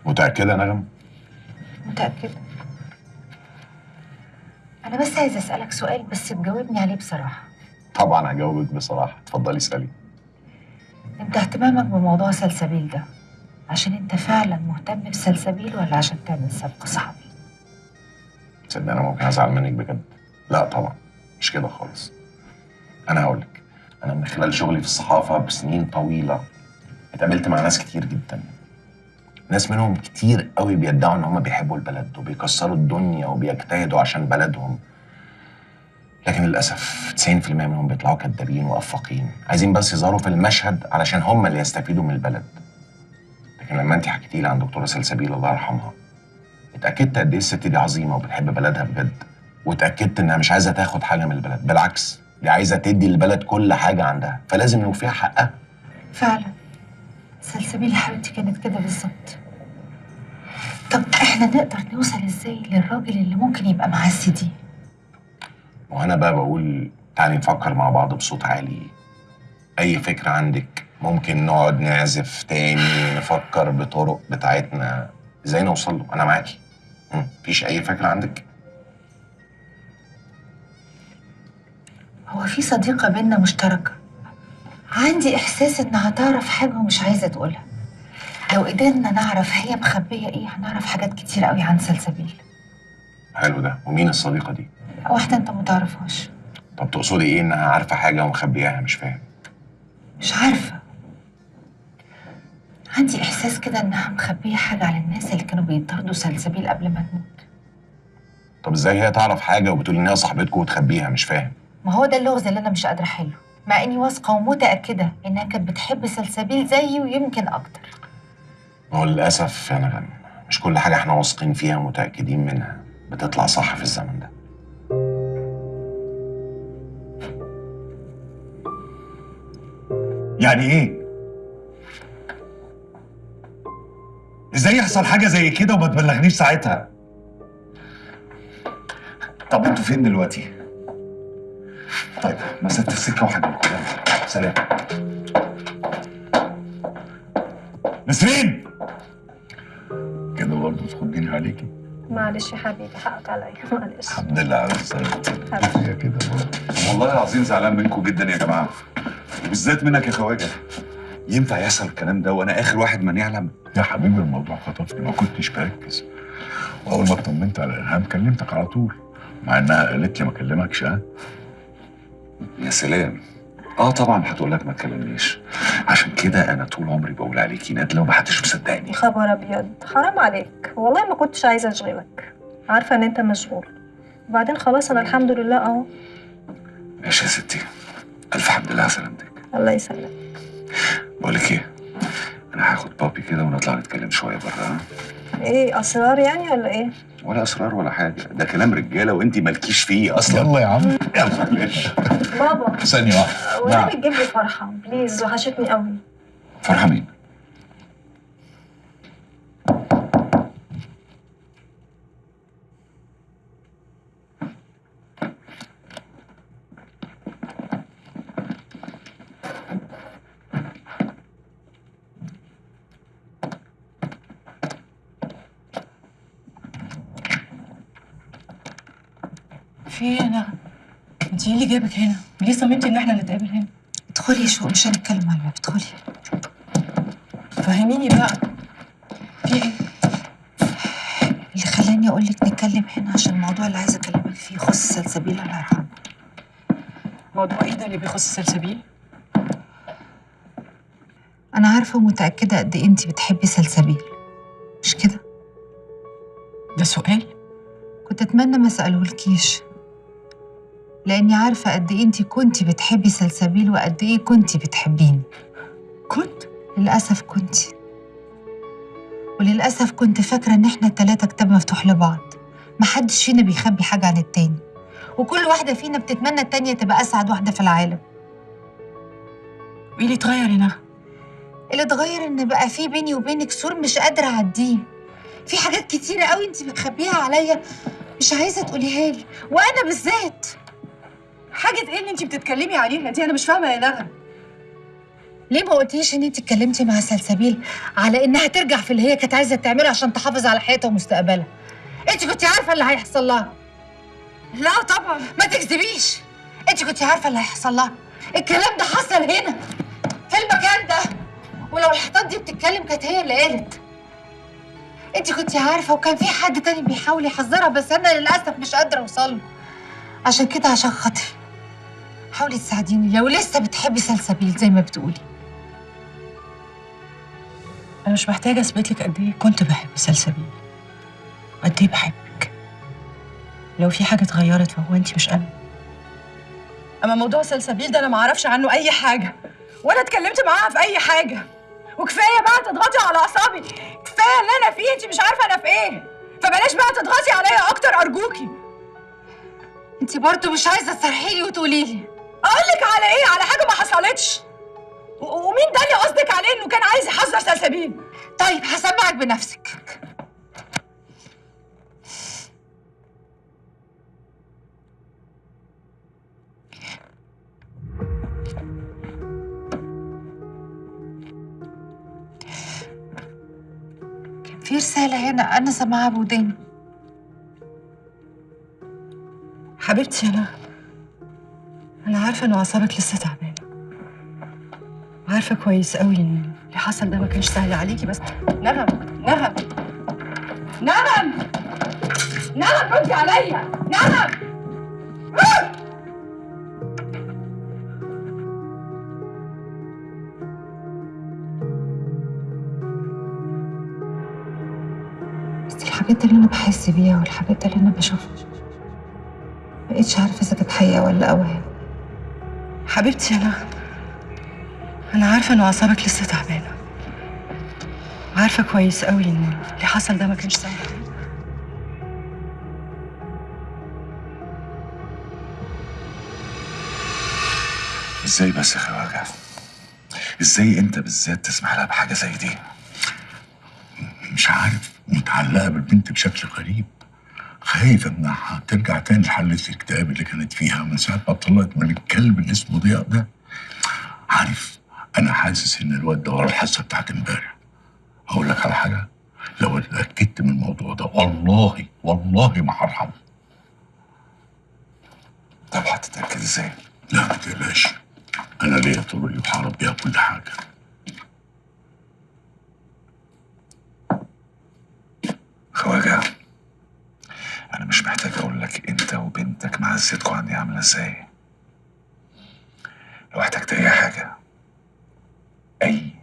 متأكدة نغم؟ متأكدة. أنا بس عايزة أسألك سؤال بس تجاوبني عليه بصراحة. طبعا هجاوبك بصراحة، اتفضلي اسألي. أنت اهتمامك بموضوع سلسبيل ده عشان انت فعلا مهتم بسلسبيل ولا عشان تعمل سبق صحابي؟ تصدق انا ممكن ازعل منك بجد؟ لا طبعا مش كده خالص. انا هقول لك، انا من خلال شغلي في الصحافه بسنين طويله اتقابلت مع ناس كتير جدا. ناس منهم كتير قوي بيدعوا ان هم بيحبوا البلد وبيكسروا الدنيا وبيجتهدوا عشان بلدهم، لكن للاسف 90% منهم بيطلعوا كدابين وافاقين، عايزين بس يظهروا في المشهد علشان هم اللي يستفيدوا من البلد. لكن لما انت حكيتي لي عن دكتوره سلسبيل الله يرحمها، اتاكدت قد ايه الست دي عظيمه وبتحب بلدها بجد، واتاكدت انها مش عايزه تاخد حاجه من البلد، بالعكس دي عايزه تدي للبلد كل حاجه عندها، فلازم نوفيها حقها. فعلا سلسبيل يا حبيبتي كانت كده بالظبط. طب احنا نقدر نوصل ازاي للراجل اللي ممكن يبقى معاه السي دي؟ وانا بقى بقول تعالي نفكر مع بعض بصوت عالي. اي فكره عندك؟ ممكن نقعد نعزف تاني، نفكر بطرق بتاعتنا ازاي نوصل له. انا معاكي. مفيش اي فكره عندك؟ هو في صديقة بينا مشتركة، عندي إحساس إنها تعرف حاجة ومش عايزة تقولها. لو قدرنا نعرف هي مخبية إيه هنعرف حاجات كتير قوي عن سلسبيل. حلو ده. ومين الصديقه دي؟ واحدة أنت متعرفهاش. طب تقصدي ايه انها عارفه حاجه ومخبياها؟ مش فاهم. مش عارفة، عندي إحساس كده إنها مخبية حاجة على الناس اللي كانوا بيطاردوا سلسبيل قبل ما تموت. طب ازاي هي تعرف حاجه وبتقول ان هي صاحبتكم وتخبيها؟ مش فاهم. ما هو ده اللغز اللي أنا مش قادرة أحله، مع إني واثقة ومتأكدة إنها كانت بتحب سلسبيل زيي ويمكن أكتر. ما هو للاسف يا نغم مش كل حاجه احنا واثقين فيها ومتاكدين منها بتطلع صح في الزمن ده. يعني ايه؟ ازاي يحصل حاجه زي كده وما تبلغنيش ساعتها؟ طب انتوا فين دلوقتي؟ طيب مسافه السكه وهجيلكم. يلا سلام. نسرين كده برضه تخديني عليكي. معلش يا حبيبي، حقك عليا، معلش. الحمد لله على سلامتك. حبيبي. هي كده برضه. والله العظيم زعلان منكم جدا يا جماعه، وبالذات منك يا خواجه. ينفع يحصل الكلام ده وانا اخر واحد من يعلم؟ يا حبيبي الموضوع خطفني، ما كنتش بركز، واول ما اطمنت على الهام كلمتك على طول، مع انها قالت لي ما اكلمكش. يا سلام. طبعا هتقول لك ما تكلمنيش، عشان كده انا طول عمري بقول عليكي نادله ومحدش مصدقني. خبر ابيض، حرام عليك والله، ما كنتش عايزه اشغلك، عارفه ان انت مشغول، وبعدين خلاص انا الحمد لله اهو. ماشي يا ستي، الف حمد لله على سلامتك. الله يسلمك. بقول لك ايه، انا هاخد بابي كده ونطلع نتكلم شويه بره. ايه اسرار يعني ولا ايه؟ ولا اسرار ولا حاجه، ده كلام رجاله وانت مالكيش فيه اصلا. يلا يا عم. يلا معلش. بابا ثانيه واحده. ونبي تجيب لي فرحه بليز، وحشتني قوي. فرحه مين؟ في ايه يا نغم؟ انت ايه اللي جابك هنا؟ ليه صممتي ان احنا نتقابل هنا؟ ادخلي شو مش هنتكلم على الباب، ادخلي. فهميني بقى، في ايه؟ اللي خلاني اقول لك نتكلم هنا عشان الموضوع اللي عايزه اكلمك فيه يخص سلسبيل الله يرحمها. موضوع ايه ده اللي بيخص سلسبيل؟ انا عارفه ومتاكده قد ايه انت بتحبي سلسبيل، مش كده؟ ده سؤال؟ كنت اتمنى ما اسالهولكيش، لاني عارفه قد ايه انت كنتي بتحبي سلسبيل وقد ايه كنتي بتحبيني. كنت؟ للاسف كنتي، وللاسف كنت فاكره ان احنا التلاته كتاب مفتوح لبعض، محدش فينا بيخبي حاجه عن التاني، وكل واحده فينا بتتمنى التانيه تبقى اسعد واحده في العالم. وايه اللي اتغير يا نغم؟ اللي اتغير ان بقى في بيني وبينك سور مش قادره اعديه، في حاجات كتيره قوي انت مخبيها عليا مش عايزه تقوليها لي، وانا بالذات. حاجه ايه اللي انت بتتكلمي عليها دي؟ انا مش فاهمه يا نغم. ليه ما قلتيش ان انت اتكلمتي مع سلسبيل على انها ترجع في اللي هي كانت عايزه تعمله عشان تحافظ على حياتها ومستقبلها؟ انت كنتي عارفه اللي هيحصل لها. لا طبعا. ما تكذبيش، انت كنتي عارفه اللي هيحصل لها. الكلام ده حصل هنا في المكان ده، ولو الحيطان دي بتتكلم كانت هي اللي قالت. انت كنتي عارفه وكان في حد تاني بيحاول يحذرها، بس انا للاسف مش قادره اوصل له. عشان كده عشان خاطري حاولي تساعديني لو لسه بتحبي سلسبيل زي ما بتقولي. انا مش محتاجه اثبت لك قد ايه كنت بحب سلسبيل، قد ايه بحبك. لو في حاجه اتغيرت فهو انت مش انا. اما موضوع سلسبيل ده انا ما اعرفش عنه اي حاجه، ولا اتكلمت معاها في اي حاجه. وكفايه بقى تضغطي على اعصابي، كفايه اللي انا فيه، انت مش عارفه انا في ايه، فبلاش بقى تضغطي عليا اكتر ارجوكي. انت برضه مش عايزه تصرحي لي وتقولي لي. اقول لك على ايه؟ على حاجه ما حصلتش. ومين ده اللي قصدك عليه انه كان عايز يحذر سلسبيل؟ طيب هسمعك بنفسك. كان في رسالة هنا أنا سامعاها بوداني. حبيبتي انا عارفه ان اعصابك لسه تعبانه، عارفه كويس قوي ان اللي حصل ده ما كانش سهل عليكي، بس نغم ردي عليا. نغم بس الحاجات اللي أنا بحس بيها والحاجات اللي أنا بشوفها مبقتش عارفة إذا كانت حقيقة ولا أوهام. حبيبتي انا عارفه ان اعصابك لسه تعبانه، عارفه كويس قوي ان اللي حصل ده ما كانش سهل عليكي. ازاي بس يا خواجه؟ ازاي انت بالذات تسمح لها بحاجه زي دي؟ مش عارف، متعلقة بالبنت بشكل غريب، خايف انها ترجع تاني لحالة الاكتئاب اللي كانت فيها من ساعة ما طلعت من الكلب اللي اسمه ضياء ده. عارف، أنا حاسس إن الواد ده ورا الحصة بتاعت امبارح. أقول لك على حاجة، لو اتأكدت من الموضوع ده والله ما هرحمه. طب هتتأكد ازاي؟ لا ما تقلقش، أنا ليا طرقي وهعرف بيها كل حاجة. خواجه، أنا مش محتاج أقول لك أنت وبنتك معزتكوا عندي عاملة ازاي. لو احتجت أي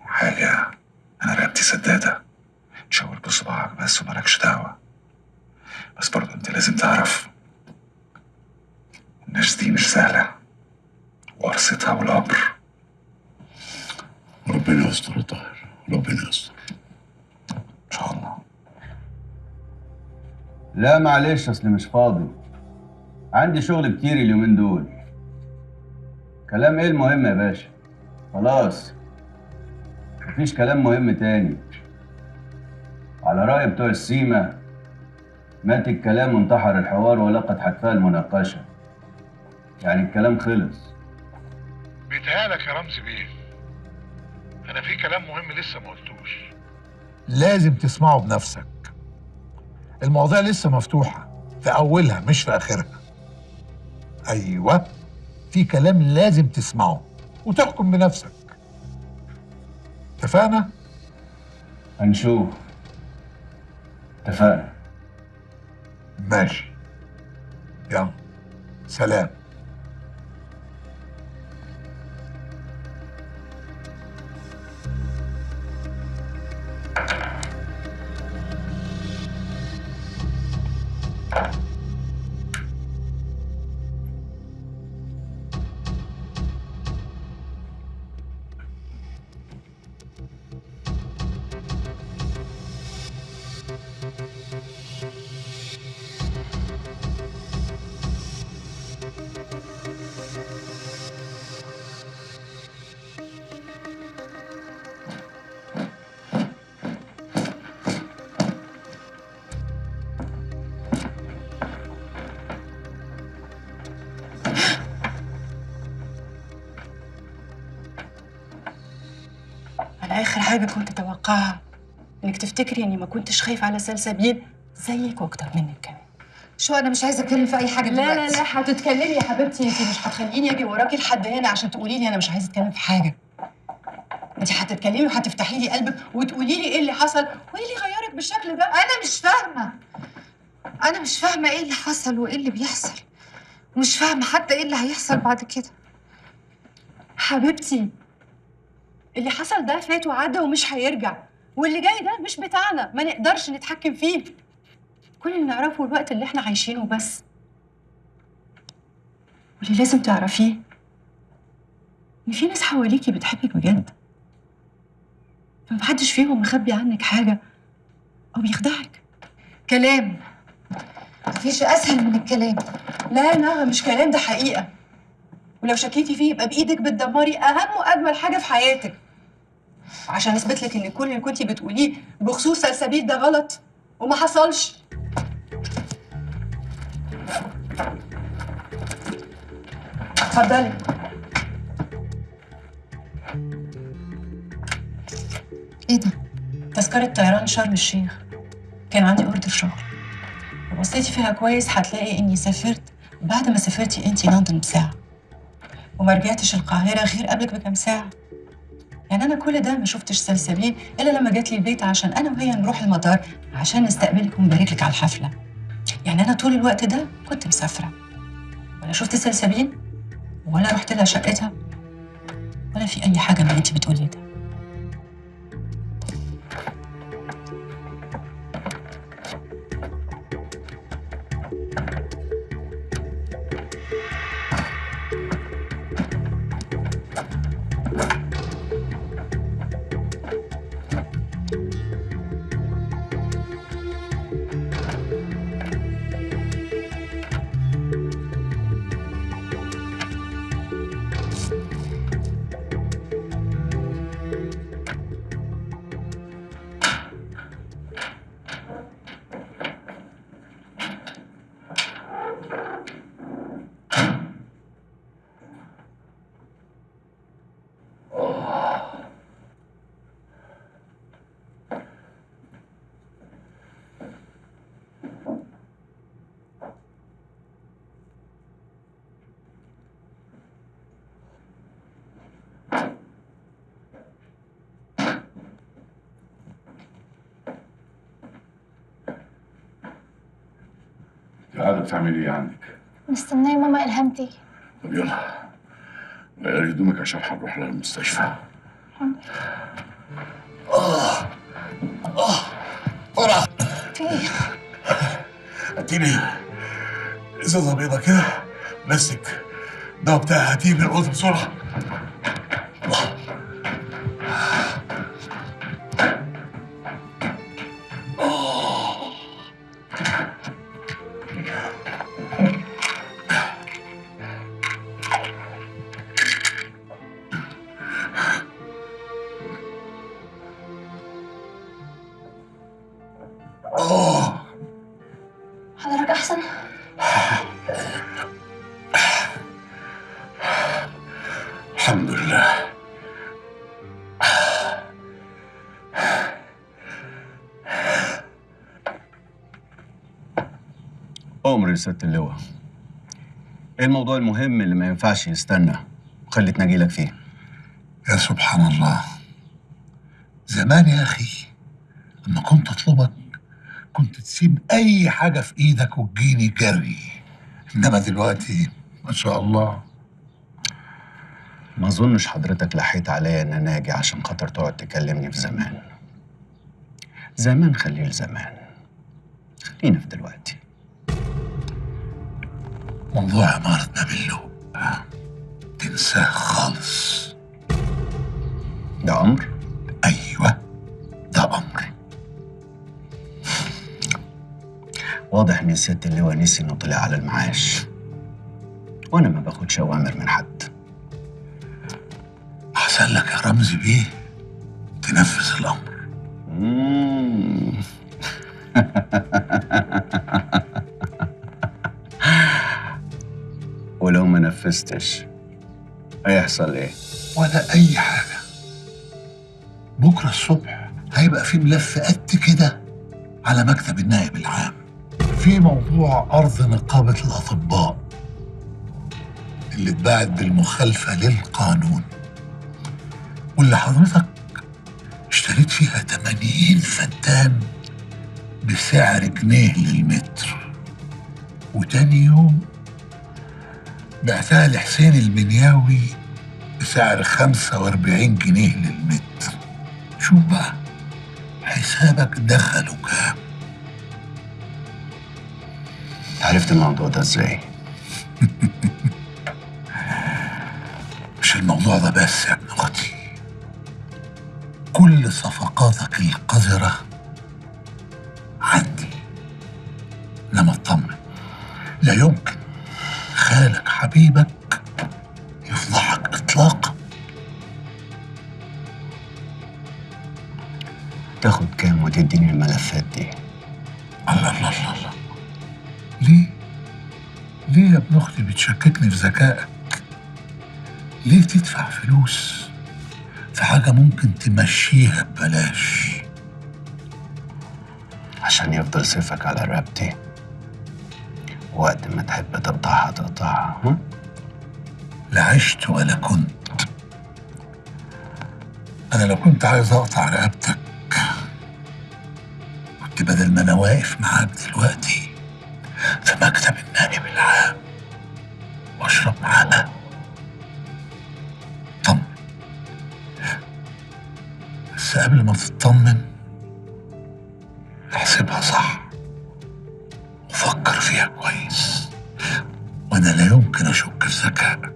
حاجة أنا رقبتي سدادة، تشاور بصباعك بس ومالكش دعوة. بس برضه أنت لازم تعرف الناس دي مش سهلة، ورثتها والقبر. ربنا يستر يا طاهر، ربنا يستر إن شاء الله. لا معلش، اصلي مش فاضي، عندي شغل كتير اليومين دول. كلام ايه المهم يا باشا؟ خلاص مفيش كلام مهم تاني. على رأي بتوع السيمة، مات الكلام وانتحر الحوار ولقد حتفاه المناقشة. يعني الكلام خلص. بيتهيألك يا رمزي بيه، أنا في كلام مهم لسه ما قلتوش. لازم تسمعه بنفسك. المواضيع لسه مفتوحة في أولها مش في آخرها. أيوة، في كلام لازم تسمعه وتحكم بنفسك. اتفقنا؟ هنشوف. اتفقنا. ماشي، يلا سلام. أنا آخر حاجة كنت أتوقعها إنك تفتكري إني ما كنتش خايفة على سلسبيل زيك وأكتر منك كمان. شو أنا مش عايزة أتكلم في أي حاجة دلوقتي. لا هتتكلمي يا حبيبتي، أنت مش هتخليني أجي وراكي لحد هنا عشان تقولي لي أنا مش عايزة أتكلم في حاجة. انت هتتكلمي وهتفتحي لي قلبك وتقولي لي ايه اللي حصل وايه اللي غيرك بالشكل ده؟ انا مش فاهمه ايه اللي حصل وايه اللي بيحصل، ومش فاهمه حتى ايه اللي هيحصل بعد كده. حبيبتي اللي حصل ده فات وعدى ومش هيرجع، واللي جاي ده مش بتاعنا، ما نقدرش نتحكم فيه. كل اللي نعرفه الوقت اللي احنا عايشينه بس. واللي لازم تعرفيه ان في ناس حواليكي بتحبك بجد، فمحدش فيهم مخبي عنك حاجه او بيخدعك. كلام، مفيش اسهل من الكلام. لا مش كلام، ده حقيقه. ولو شكيتي فيه يبقى بايدك بتدمري اهم واجمل حاجه في حياتك، عشان اثبت لك ان كل اللي كنتي بتقوليه بخصوص سلسبيل ده غلط وما حصلش. اتفضلي. ايه ده؟ تذكرة طيران شرم الشيخ. كان عندي اوردر شغل، لو بصيتي فيها كويس هتلاقي اني سافرت بعد ما سافرتي انتي لندن بساعة، وما رجعتش القاهرة غير قبلك بكام ساعة. يعني أنا كل ده ما شفتش سلسبيل إلا لما جات لي البيت عشان أنا وهي نروح المطار عشان نستقبلك ونبارك لك على الحفلة. يعني أنا طول الوقت ده كنت مسافرة، ولا شفت سلسبيل ولا رحت لها شقتها ولا في أي حاجة من اللي أنت بتقولي ده. قاعدة بتعملي ايه عندك؟ مستنية ماما إلهام تيجي. طب يلا غيري هدومك عشان هنروح لها المستشفى. فرح في ايه؟ اديني ازازة بيضة كده بلاستيك، الدواء بتاعي هاتيه من الأوضة بسرعة. حضرتك أحسن؟ الحمد لله. أمر يا ست اللواء. ايه الموضوع المهم اللي ما ينفعش يستنى وخليتني اجي لك فيه؟ يا سبحان الله، زمان يا أخي لما كنت أطلبك كنت تسيب أي حاجة في إيدك وتجيني جري، إنما دلوقتي ما شاء الله. ما اظنش حضرتك لحيت عليا ان انا اجي عشان خاطر تقعد تكلمني في زمان. زمان خليه لزمان، خلينا في دلوقتي. موضوع عمارة نابلو تنساه خالص. ده أمر؟ أيوة ده أمر. واضح ان الست اللواء نسي انه طلع على المعاش، وانا ما باخدش اوامر من حد. أحسن لك يا رمزي بيه تنفذ الأمر. ولو ما نفذتش هيحصل ايه؟ ولا أي حاجة. بكرة الصبح هيبقى في ملف قد كده على مكتب النائب العام في موضوع أرض نقابة الأطباء اللي اتباعت بالمخالفة للقانون. واللي حضرتك اشتريت فيها 80 فدان بسعر جنيه للمتر، وتاني يوم بعتها لحسين المنياوي بسعر 45 جنيه للمتر. شوف بقى حسابك دخله كام؟ عرفت الموضوع ده ازاي؟ مش الموضوع ده بس يا ابن اختي، كل صفقاتك القذرة عندي. انما اطمن، لا يمكن خالك حبيبك يفضحك اطلاقا. تاخد كام وتديني الملفات دي؟ الله الله الله الله، ليه يا ابن اختي بتشككني في ذكائك؟ ليه تدفع فلوس في حاجة ممكن تمشيها ببلاش؟ عشان يفضل سيفك على رقبتي، وقت ما تحب تقطعها تقطعها. لا عشت ولا كنت. أنا لو كنت عايز أقطع رقبتك كنت بدل ما أنا واقف معاك دلوقتي في مكتب النائب العام وأشرب معاها. طمن، بس قبل ما تطمن احسبها صح وفكر فيها كويس، وأنا لا يمكن أشك في ذكائك.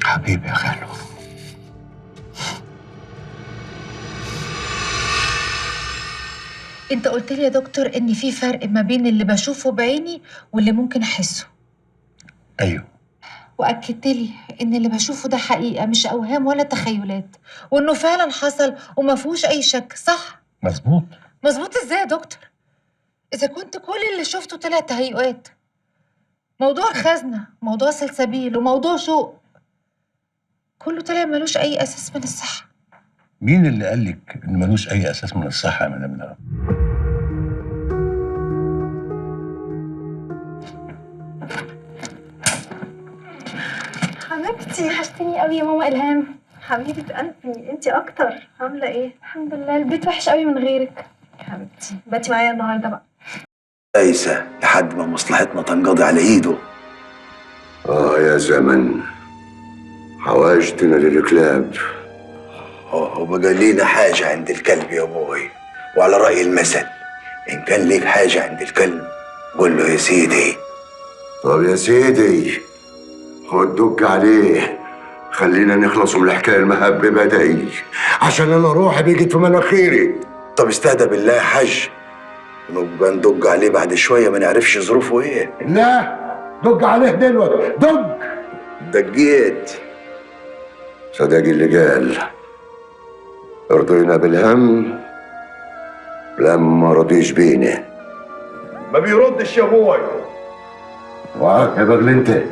حبيبي يا خالو. انت قلت لي يا دكتور ان في فرق ما بين اللي بشوفه بعيني واللي ممكن احسه. ايوه. واكدت لي ان اللي بشوفه ده حقيقه مش اوهام ولا تخيلات، وانه فعلا حصل وما فيهوش اي شك، صح؟ مظبوط. مظبوط ازاي يا دكتور؟ اذا كنت كل اللي شفته طلع تهيؤات. موضوع خزنه، موضوع سلسبيل، وموضوع شوق، كله طلع ملوش اي اساس من الصحه. مين اللي قال لك ان ملوش اي اساس من الصحه يا مدام نغم؟ حبيبتي وحشتني قوي يا ماما إلهام. حبيبة قلبي، انتي أكتر. عاملة إيه؟ الحمد لله، البيت وحش قوي من غيرك. حبيبتي باتي معايا النهارده بقى. ليس لحد ما مصلحتنا تنقضي على إيده. يا زمن، حواجتنا للكلاب. وبقى لينا حاجة عند الكلب يا أبوي، وعلى رأي المثل إن كان ليك حاجة عند الكلب قول له يا سيدي. طب يا سيدي خد دق عليه، خلينا نخلص من الحكاية المهببة دي عشان أنا روحي بيجت في مناخيري. طب استهدى بالله يا حاج، نبقى ندق عليه بعد شوية ما نعرفش ظروفه إيه. لا دق عليه دلوقتي، دق. دقيت. صدق اللي قال، رضينا بالهم لما ما رضيش بينا. ما بيردش يا ابوي. وعاك يا بغل انت.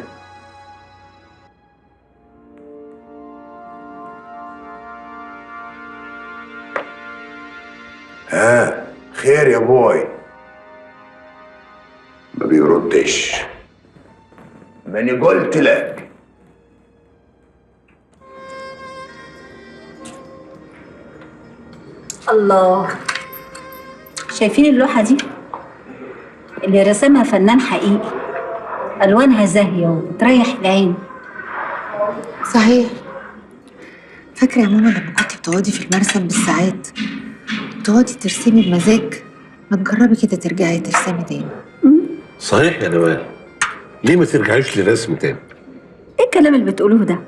خير يا ابوي. ما بيردش. ماني قلت لك. الله، شايفين اللوحة دي؟ اللي رسمها فنان حقيقي، ألوانها زاهية وبتريح العين. صحيح. فاكرة يا ماما لما كنت بتقعدي في المرسم بالساعات وتقعدي ترسمي بمزاج؟ ما تجربي كده ترجعي ترسمي تاني. صحيح يا نوال، ليه ما ترجعيش للرسم تاني؟ ايه الكلام اللي بتقولوه ده؟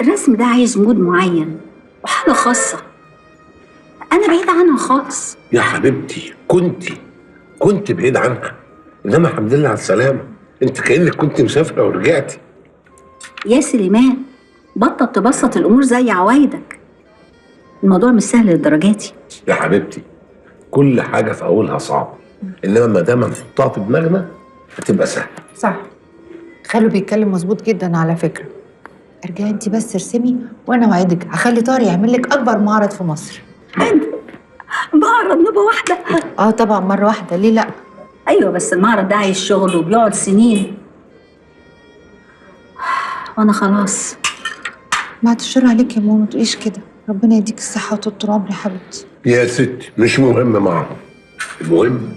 الرسم ده عايز مود معين وحاجة خاصة، أنا بعيدة عنها خالص. يا حبيبتي كنت بعيد عنها، انما الحمد لله على السلامه، انت كأنك كنت مسافره ورجعتي. يا سليمان بطل تبسط الأمور زي عوايدك، الموضوع مش سهل للدرجاتي. يا حبيبتي كل حاجه في اولها صعبه، انما ما دام هنحطها في دماغنا هتبقى سهله. صح. خالو بيتكلم مظبوط جدا على فكرة. ارجعي انت بس ارسمي وانا وعدك هخلي طارق يعمل لك اكبر معرض في مصر. معرض نوبة واحدة؟ طبعا مرة واحدة، ليه لا؟ ايوه بس المعرض ده عايز شغل وبيقعد سنين. وانا خلاص. بعد الشر عليك يا ماما، ما تقوليش كده. ربنا يديك الصحة وطول العمر يا حبيبتي. يا ستي مش مهم معهم، المهم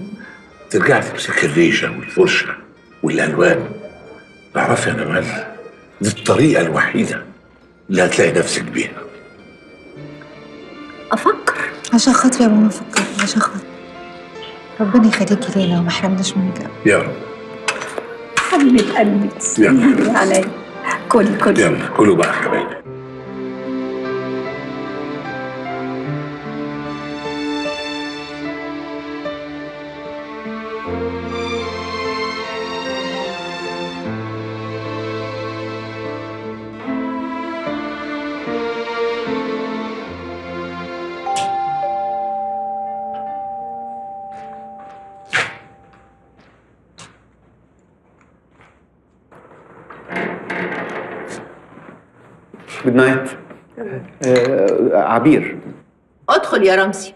ترجعي تمسكي الريشه والفرشه والالوان. اعرفي يا نمال، دي الطريقه الوحيده اللي هتلاقي نفسك بيها. افكر عشان خاطري يا ماما، فكر عشان خاطري. ربنا يخليكي لينا وما يحرمناش منك أبدا. يا رب. حبيبة قلبي تسلمي عليا. كلي يلا كلوا بقى يا حبايبي. جود نايت. عبير. ادخل يا رمزي.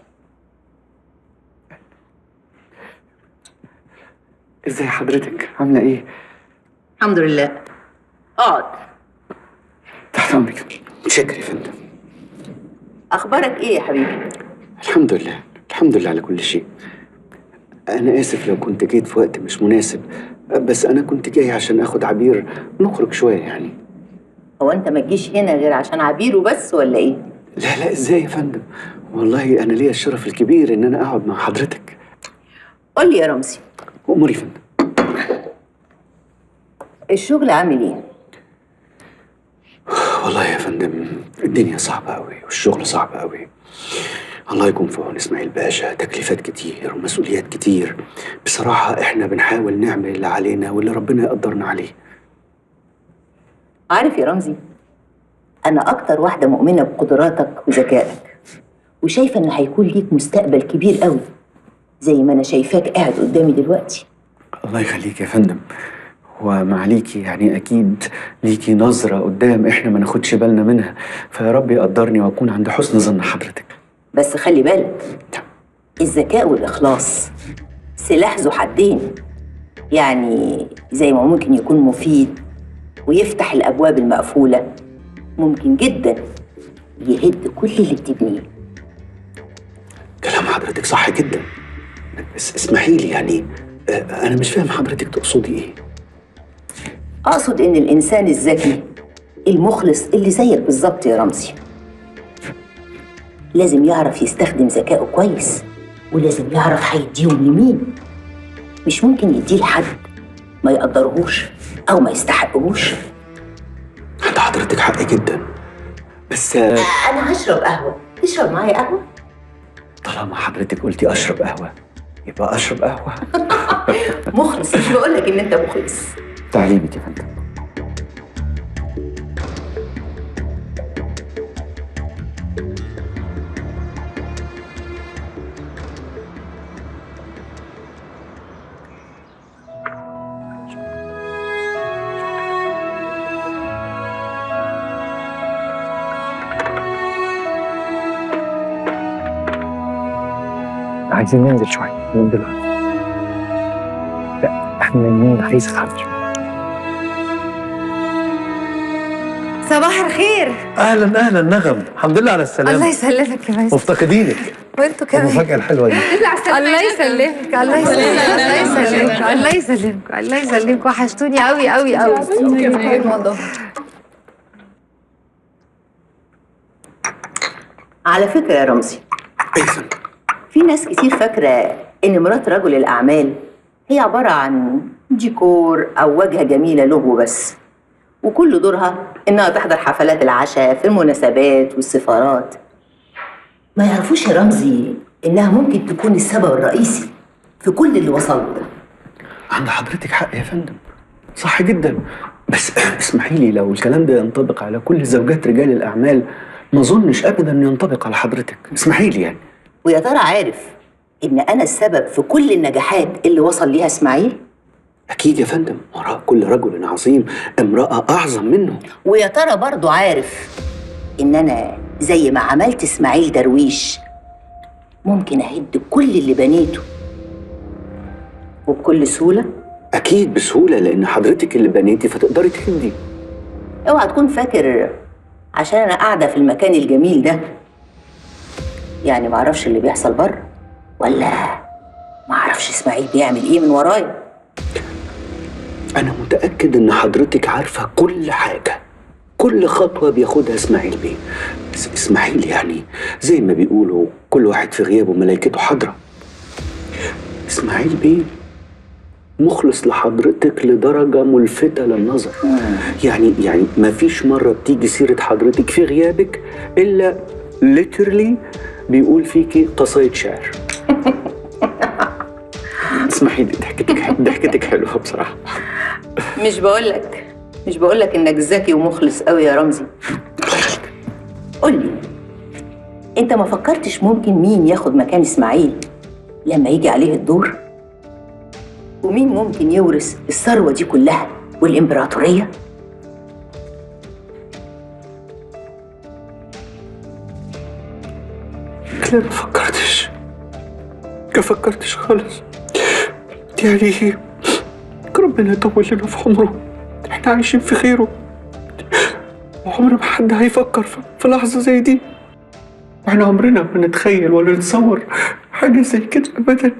ازاي حضرتك؟ عامله ايه؟ الحمد لله. اقعد. تحت امرك. متشكر يا فندم. اخبارك ايه يا حبيبي؟ الحمد لله، الحمد لله على كل شيء. انا اسف لو كنت جيت في وقت مش مناسب، بس انا كنت جاي عشان اخد عبير نخرج شويه يعني. هو انت ما تجيش هنا غير عشان عبير وبس ولا ايه؟ لا ازاي يا فندم؟ والله انا ليا الشرف الكبير ان انا اقعد مع حضرتك. قول لي يا رمزي. اموري يا فندم. الشغل عامل ايه؟ والله يا فندم الدنيا صعبة قوي والشغل صعب قوي. الله يكون في عون اسماعيل باشا، تكليفات كتير ومسؤوليات كتير. بصراحة احنا بنحاول نعمل اللي علينا واللي ربنا يقدرنا عليه. عارف يا رمزي، أنا أكتر واحدة مؤمنة بقدراتك وذكائك، وشايفة إن هيكون ليك مستقبل كبير قوي زي ما أنا شايفاك قاعد قدامي دلوقتي. الله يخليك يا فندم. ومعليكي يعني أكيد ليكي نظرة قدام إحنا ما ناخدش بالنا منها، فيا رب يقدرني وأكون عند حسن ظن حضرتك. بس خلي بالك، الذكاء والإخلاص سلاح ذو حدين. يعني زي ما ممكن يكون مفيد ويفتح الأبواب المقفولة، ممكن جدا يهد كل اللي بتبنيه. كلام حضرتك صح جدا، بس اسمحي لي يعني أنا مش فاهم حضرتك تقصدي إيه. أقصد إن الإنسان الذكي المخلص اللي زيك بالظبط يا رمزي لازم يعرف يستخدم ذكائه كويس، ولازم يعرف هيديهم لمين. مش ممكن يديه لحد ما يقدرهوش أو ما يستحقهوش. عند حضرتك حق جدا، بس أنا هشرب قهوة، تشرب معايا قهوة؟ طالما حضرتك قلتي أشرب قهوة يبقى أشرب قهوة. مخلص، مش بقولك إن أنت مخلص. تعليمك يا فندم. عايزين ننزل شوية من دلوقتي. لا احنا نايمين، عايز اتحرك شوية. صباح الخير. اهلا اهلا نغم، الحمد لله على السلامة. الله يسلمك يا باشا. مفتقدينك. وانتوا كمان. المفاجأة الحلوة دي. الله يسلمك، الله يسلمك، الله يسلمك، الله يسلمك، الله يسلمك، وحشتوني قوي قوي قوي. على فكرة يا رمزي، في ناس كتير فاكرة إن مرات رجل الأعمال هي عبارة عن ديكور أو واجهة جميلة له وبس، وكل دورها إنها تحضر حفلات العشاء في المناسبات والسفارات. ما يعرفوش يا رمزي إنها ممكن تكون السبب الرئيسي في كل اللي وصلوا ده. عند حضرتك حق يا فندم، صح جدا، بس اسمحي لي لو الكلام ده ينطبق على كل زوجات رجال الأعمال ما أظنش أبدا إنه ينطبق على حضرتك، اسمحي لي يعني. ويا ترى عارف إن أنا السبب في كل النجاحات اللي وصل ليها إسماعيل؟ أكيد يا فندم، وراء كل رجل عظيم امرأة أعظم منه. ويا ترى برضو عارف إن أنا زي ما عملت إسماعيل درويش ممكن أهد كل اللي بنيته وبكل سهولة؟ أكيد بسهولة، لأن حضرتك اللي بنيتي فتقدري تهدي. اوعى تكون فاكر عشان انا قاعده في المكان الجميل ده يعني ما اعرفش اللي بيحصل بره، ولا ما اعرفش اسماعيل بيعمل ايه من ورايا. أنا متأكد إن حضرتك عارفة كل حاجة، كل خطوة بياخدها إسماعيل بيه. بس إسماعيل يعني زي ما بيقولوا كل واحد في غيابه ملايكته حاضرة. إسماعيل بيه مخلص لحضرتك لدرجة ملفتة للنظر. يعني ما فيش مرة بتيجي سيرة حضرتك في غيابك إلا literally بيقول فيكي قصايد شعر. اسمحي لي، ضحكتك حلوة بصراحة. مش بقولك انك ذكي ومخلص قوي يا رمزي. قولي، انت ما فكرتش ممكن مين ياخد مكان اسماعيل لما يجي عليه الدور؟ ومين ممكن يورث الثروة دي كلها والإمبراطورية؟ لا، ما فكرتش خالص. يعني ربنا يطول لنا في عمره، احنا عايشين في خيره، وعمر ما حد هيفكر في لحظة زي دي، واحنا عمرنا ما نتخيل ولا نتصور حاجة زي كده أبدا.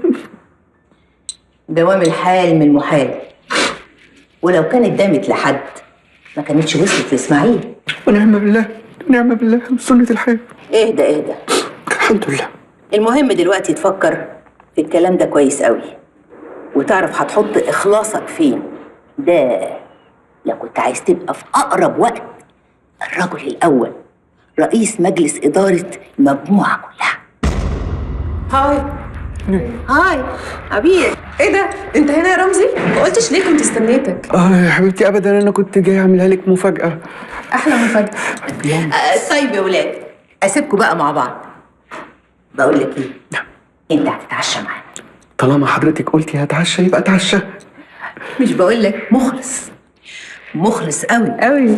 دوام الحال من المحال، ولو كانت دامت لحد ما كانتش وصلت لإسماعيل. ونعم بالله سنة الحياة. اهدى الحمد لله. المهم دلوقتي تفكر في الكلام ده كويس قوي، وتعرف هتحط إخلاصك فين. ده لو كنت عايز تبقى في أقرب وقت الرجل الأول رئيس مجلس إدارة المجموعة كلها. هاي عبير. ايه ده؟ انت هنا يا رمزي؟ ما قلتش ليه؟ كنت استنيتك. يا حبيبتي ابدا، انا كنت جاي اعملها لك مفاجأة. احلى مفاجأة. طيب يا ولاد، اسيبكم بقى مع بعض. بقول لك ايه، انت هتتعشى معانا. طالما حضرتك قلتي هتعشى يبقى اتعشى. مش بقول لك مخلص قوي.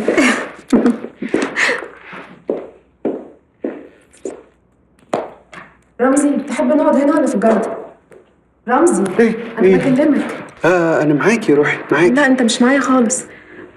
رمزي، تحب نقعد هنا ولا في الجردن؟ رمزي، انا بكلمك. انا معاكي، روحي معاكي. لا انت مش معايا خالص.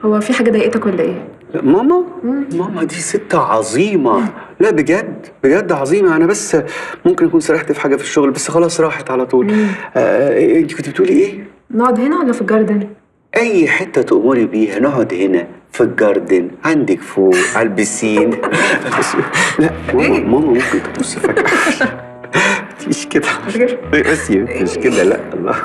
هو في حاجه ضايقتك ولا ايه؟ ماما دي ست عظيمة. لا بجد عظيمة. أنا بس ممكن أكون سرحت في حاجة في الشغل، بس خلاص راحت على طول. أنت كنت بتقولي إيه؟ نقعد هنا ولا في الجردن؟ أي حتة تأمري بيها. نقعد هنا في الجردن، عندك فوق على البسين. لا ماما ممكن تبص فجأة. مش كده بس مش كده. لا الله.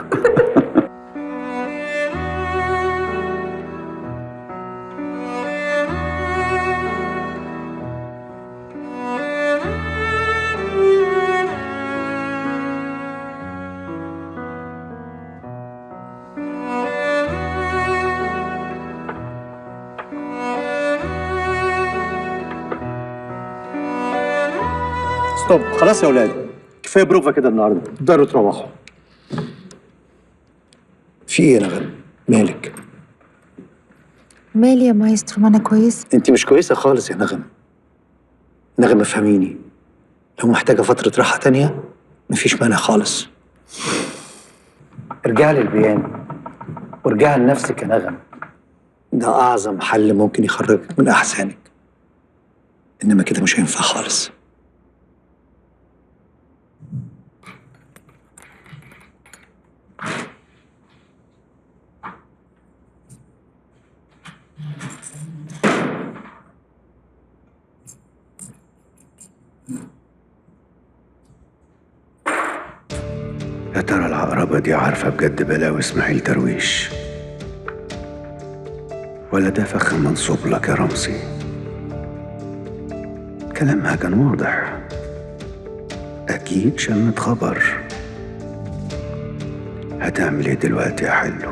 طب خلاص يا ولاد، كفايه بروفا كده النهارده، تقدروا تروحوا. في ايه يا نغم؟ مالك؟ مالي يا مايسترو، ما انا كويس. انت مش كويسه خالص يا نغم افهميني. لو محتاجه فتره راحه تانية مفيش مانع خالص. ارجعي للبيانو وارجعي لنفسك يا نغم. ده اعظم حل ممكن يخرجك من احزانك، انما كده مش هينفع خالص. يا ترى العقربة دي عارفة بجد بلاوي اسماعيل درويش، ولا ده فخ منصوب لك يا رمزي؟ كلامها كان واضح، أكيد شمت خبر. هتعمل ايه دلوقتي يا حلو؟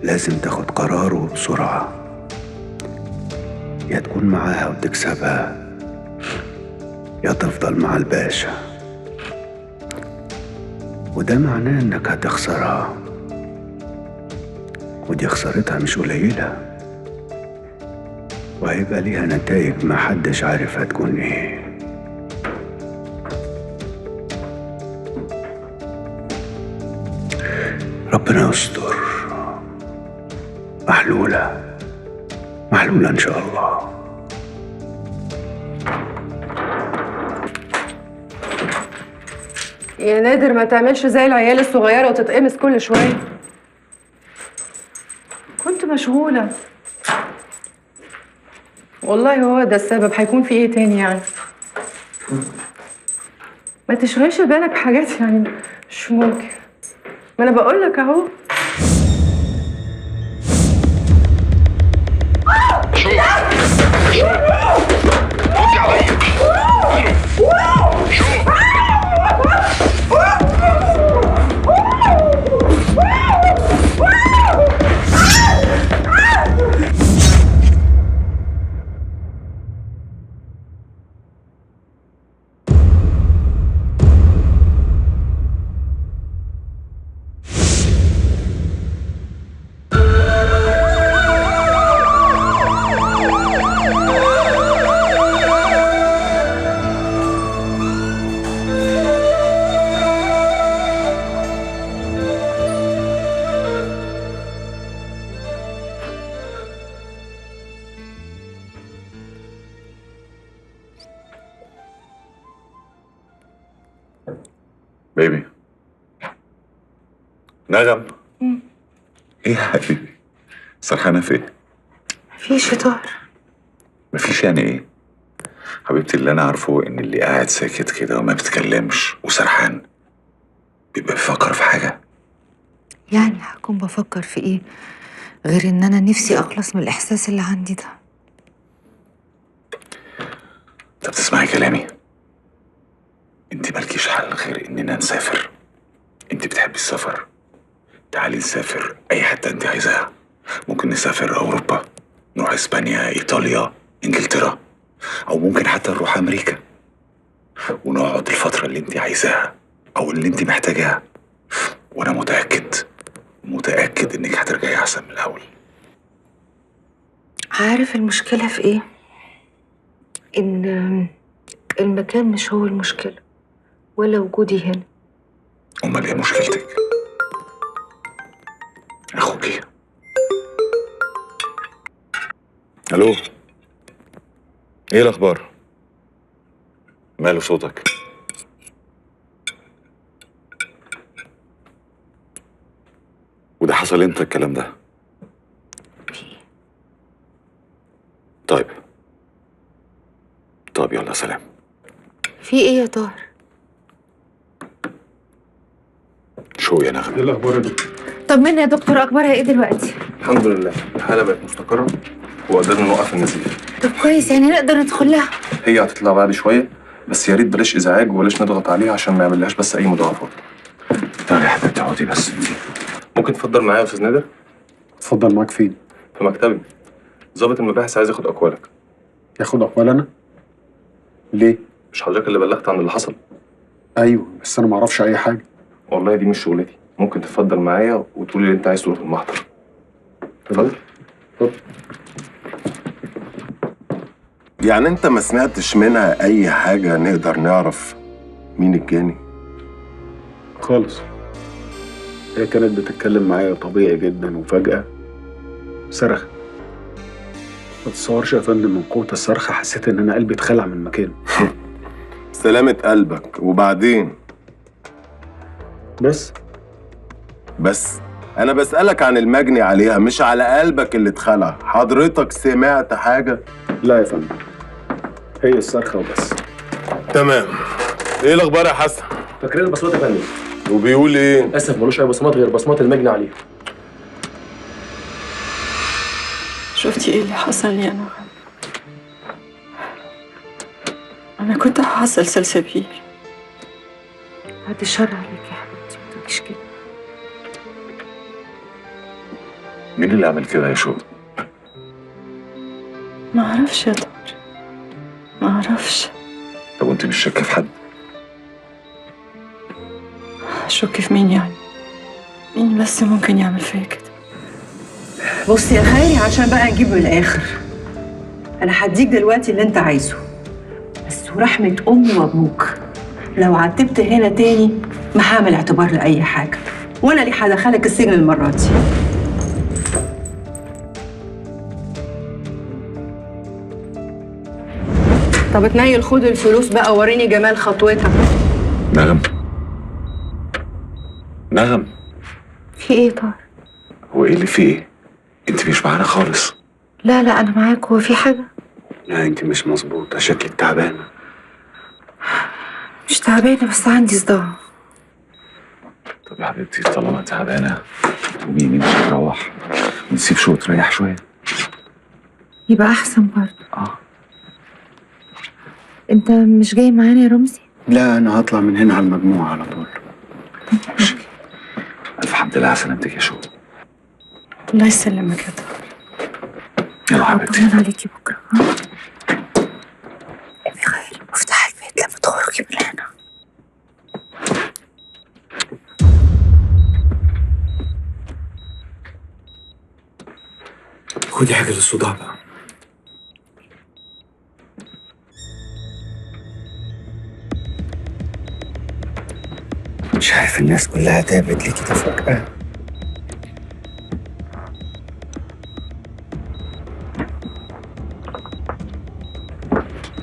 لازم تاخد قرار وبسرعة، يا تكون معاها وتكسبها يا تفضل مع الباشا، وده معناه انك هتخسرها، ودي خسارتها مش قليلة، وهيبقى ليها نتائج ما حدش عارف هتكون ايه. ربنا يستر. محلولة محلولة إن شاء الله. يا نادر ما تعملش زي العيال الصغيرة وتتقمص كل شوية. كنت مشغولة. والله هو ده السبب، هيكون في ايه تاني يعني؟ ما تشغلش بالك بحاجات يعني مش ممكن. ما انا بقول لك اهو. بيبي نغم. ايه يا حبيبي؟ سرحانة في ايه؟ مفيش يا طاهر. مفيش يعني ايه؟ حبيبتي اللي انا عارفه ان اللي قاعد ساكت كده وما بيتكلمش وسرحان بيبقى بيفكر في حاجة. يعني هكون بفكر في ايه غير ان انا نفسي اخلص من الاحساس اللي عندي ده. طب تسمعي كلامي؟ انت مالكيش حل غير اننا نسافر. انت بتحبي السفر، تعالي نسافر اي حتة انت عايزاها. ممكن نسافر اوروبا، نروح اسبانيا، ايطاليا، انجلترا، او ممكن حتى نروح امريكا ونقعد الفترة اللي انت عايزاها او اللي انت محتاجاها. وانا متأكد انك هترجعي احسن من الاول. عارف المشكلة في ايه؟ ان المكان مش هو المشكلة ولا وجودي هنا. امال ايه مشكلتك؟ اخوكي. الو، ايه الاخبار؟ ماله صوتك؟ وده حصل امتى الكلام ده؟ طيب يلا سلام. في ايه يا طاهر؟ شو يا نغمة؟ ايه الاخبار يا دكتور؟ طمني يا دكتور، اخبارها ايه دلوقتي؟ الحمد لله الحاله بقت مستقره وقدرنا نوقف النزيف. طب كويس، يعني نقدر ندخل لها. هي هتطلع بعد شويه، بس يا ريت بلاش ازعاج وبلاش نضغط عليها عشان ما يعملهاش بس اي مضاعفات. طب يا حبيبتي اقعدي بس انت. ممكن تفضل معايا يا استاذ نادر؟ اتفضل، معاك فين؟ في مكتبي. ضابط المباحث عايز ياخد اقوالك. ياخد اقوال انا؟ ليه؟ مش حضرتك اللي بلغت عن اللي حصل؟ ايوه بس انا ما اعرفش اي حاجه. والله دي مش شغلتي. ممكن تتفضل معايا وتقولي اللي انت عايز تقوله في المحضر. اتفضل. يعني انت ما سمعتش منها اي حاجة نقدر نعرف مين الجاني؟ خالص. هي كانت بتتكلم معايا طبيعي جدا وفجأة صرخ. ما تتصورش يا فندم، من قوة الصرخة حسيت ان انا قلبي اتخلع من مكانه. سلامة قلبك. وبعدين؟ بس انا بسألك عن المجني عليها مش على قلبك اللي اتخلع. حضرتك سمعت حاجة؟ لا يا فندم، هي الصرخة وبس. تمام. ايه الاخبار يا حسن؟ فاكرين البصمات يا فندم؟ وبيقول ايه؟ اسف ملوش اي بصمات غير بصمات المجني عليه. شفتي ايه اللي حصل لي انا؟ انا كنت هحصل سلسبيل. بعد الشر عليك يا حبيبتي، ما تقوليش كده. مين اللي عمل كده يا شو؟ ما اعرفش يا طارق، ما اعرفش. طب وانت مش شاكه في حد؟ اشك في مين يعني؟ مين بس ممكن يعمل فيا كده؟ بص يا خيري، عشان بقى نجيب من الاخر، انا هديك دلوقتي اللي انت عايزه، بس ورحمه امي وابوك لو عتبت هنا تاني ما هعمل اعتبار لاي حاجه، وانا اللي هدخلك السجن المره دي. طب اتنيل خد الفلوس بقى وريني جمال خطوتك. نغم نغم، في ايه طارق؟ هو ايه اللي فيه ايه؟ انت مش معانا خالص. لا لا انا معاك، هو في حاجه؟ لا انت مش مظبوطه، شكلك تعبانه. مش تعبانه بس عندي صداع. طب يا حبيبتي طالما تعبانه قومي نمشي نروح ونسيب شو تريح شويه. يبقى احسن برضه. انت مش جاي معانا يا رمزي؟ لا انا هطلع من هنا على المجموعه على طول. الف حمد لله على سلامتك يا شو. الله يسلمك يا طارق. يلا حبيبتي. طمن عليكي بكره. ابي خير مفتاح البيت لما تخرجي من هنا. خدي حاجه للصداع بقى. مش عارف الناس كلها تعبت ليه كده فجأة.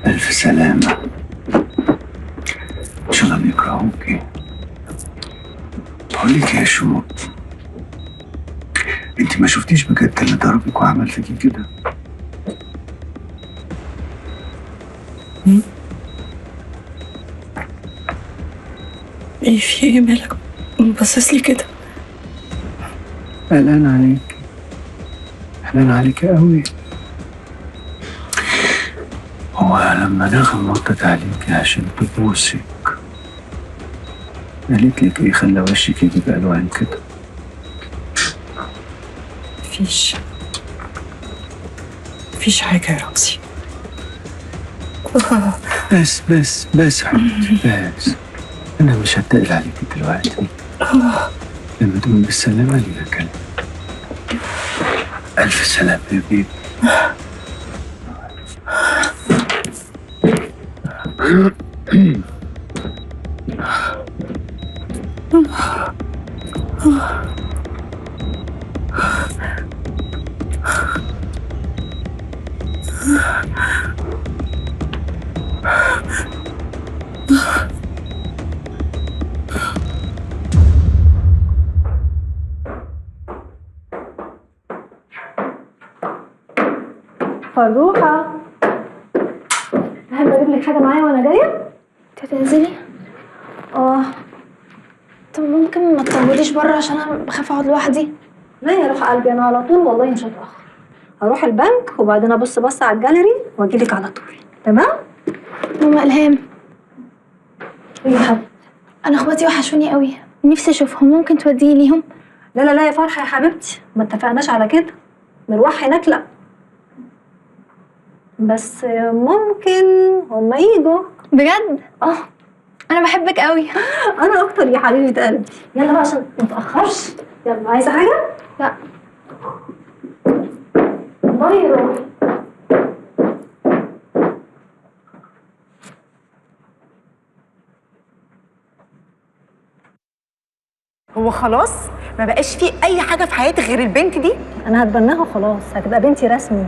ألف سلامة. إن شاء الله يكرهوكي. بقول لك يا شو، أنت ما شفتيش بجد اللي ضربك وعمل فيكي كده؟ ايه في ايه مالك باصص لي كده؟ قلقان عليك، قلقان عليك قوي. هو لما نغم وطت عليك عشان تبوسك قالت لك ايه خلى وشك يجيب الوان كده؟ مفيش حاجة يا رمزي. بس حبيبتي بس. أنا مش هتقل عليكي دلوقتي. لما تقوم بالسلامة لينا كلام. ألف سلامة يا بيبي. فروحة، أحب أجيب لك حاجة معايا وأنا جاية؟ أنت هتنزلي؟ طب ممكن ما تطوليش بره عشان أنا بخاف أقعد لوحدي؟ لا يا روح قلبي، أنا على طول والله مش هتأخر. هروح البنك وبعدين أبص بصة على الجاليري وأجيلك على طول، تمام؟ ماما إلهام، إيه يا حبيبتي؟ أنا إخواتي وحشوني قوي، نفسي أشوفهم، ممكن توديني ليهم؟ لا يا فرحة يا حبيبتي، ما اتفقناش على كده. مروح هناك لأ، بس ممكن هما يجوا. بجد؟ أنا بحبك قوي. أنا أكتر يا حبيبة قلبي. يلا بقى عشان متأخرش. يلا، عايزة حاجة؟ لا. باي يا روحي. هو خلاص ما بقاش فيه اي حاجه في حياتي غير البنت دي؟ انا هتبناها خلاص، هتبقى بنتي رسمي.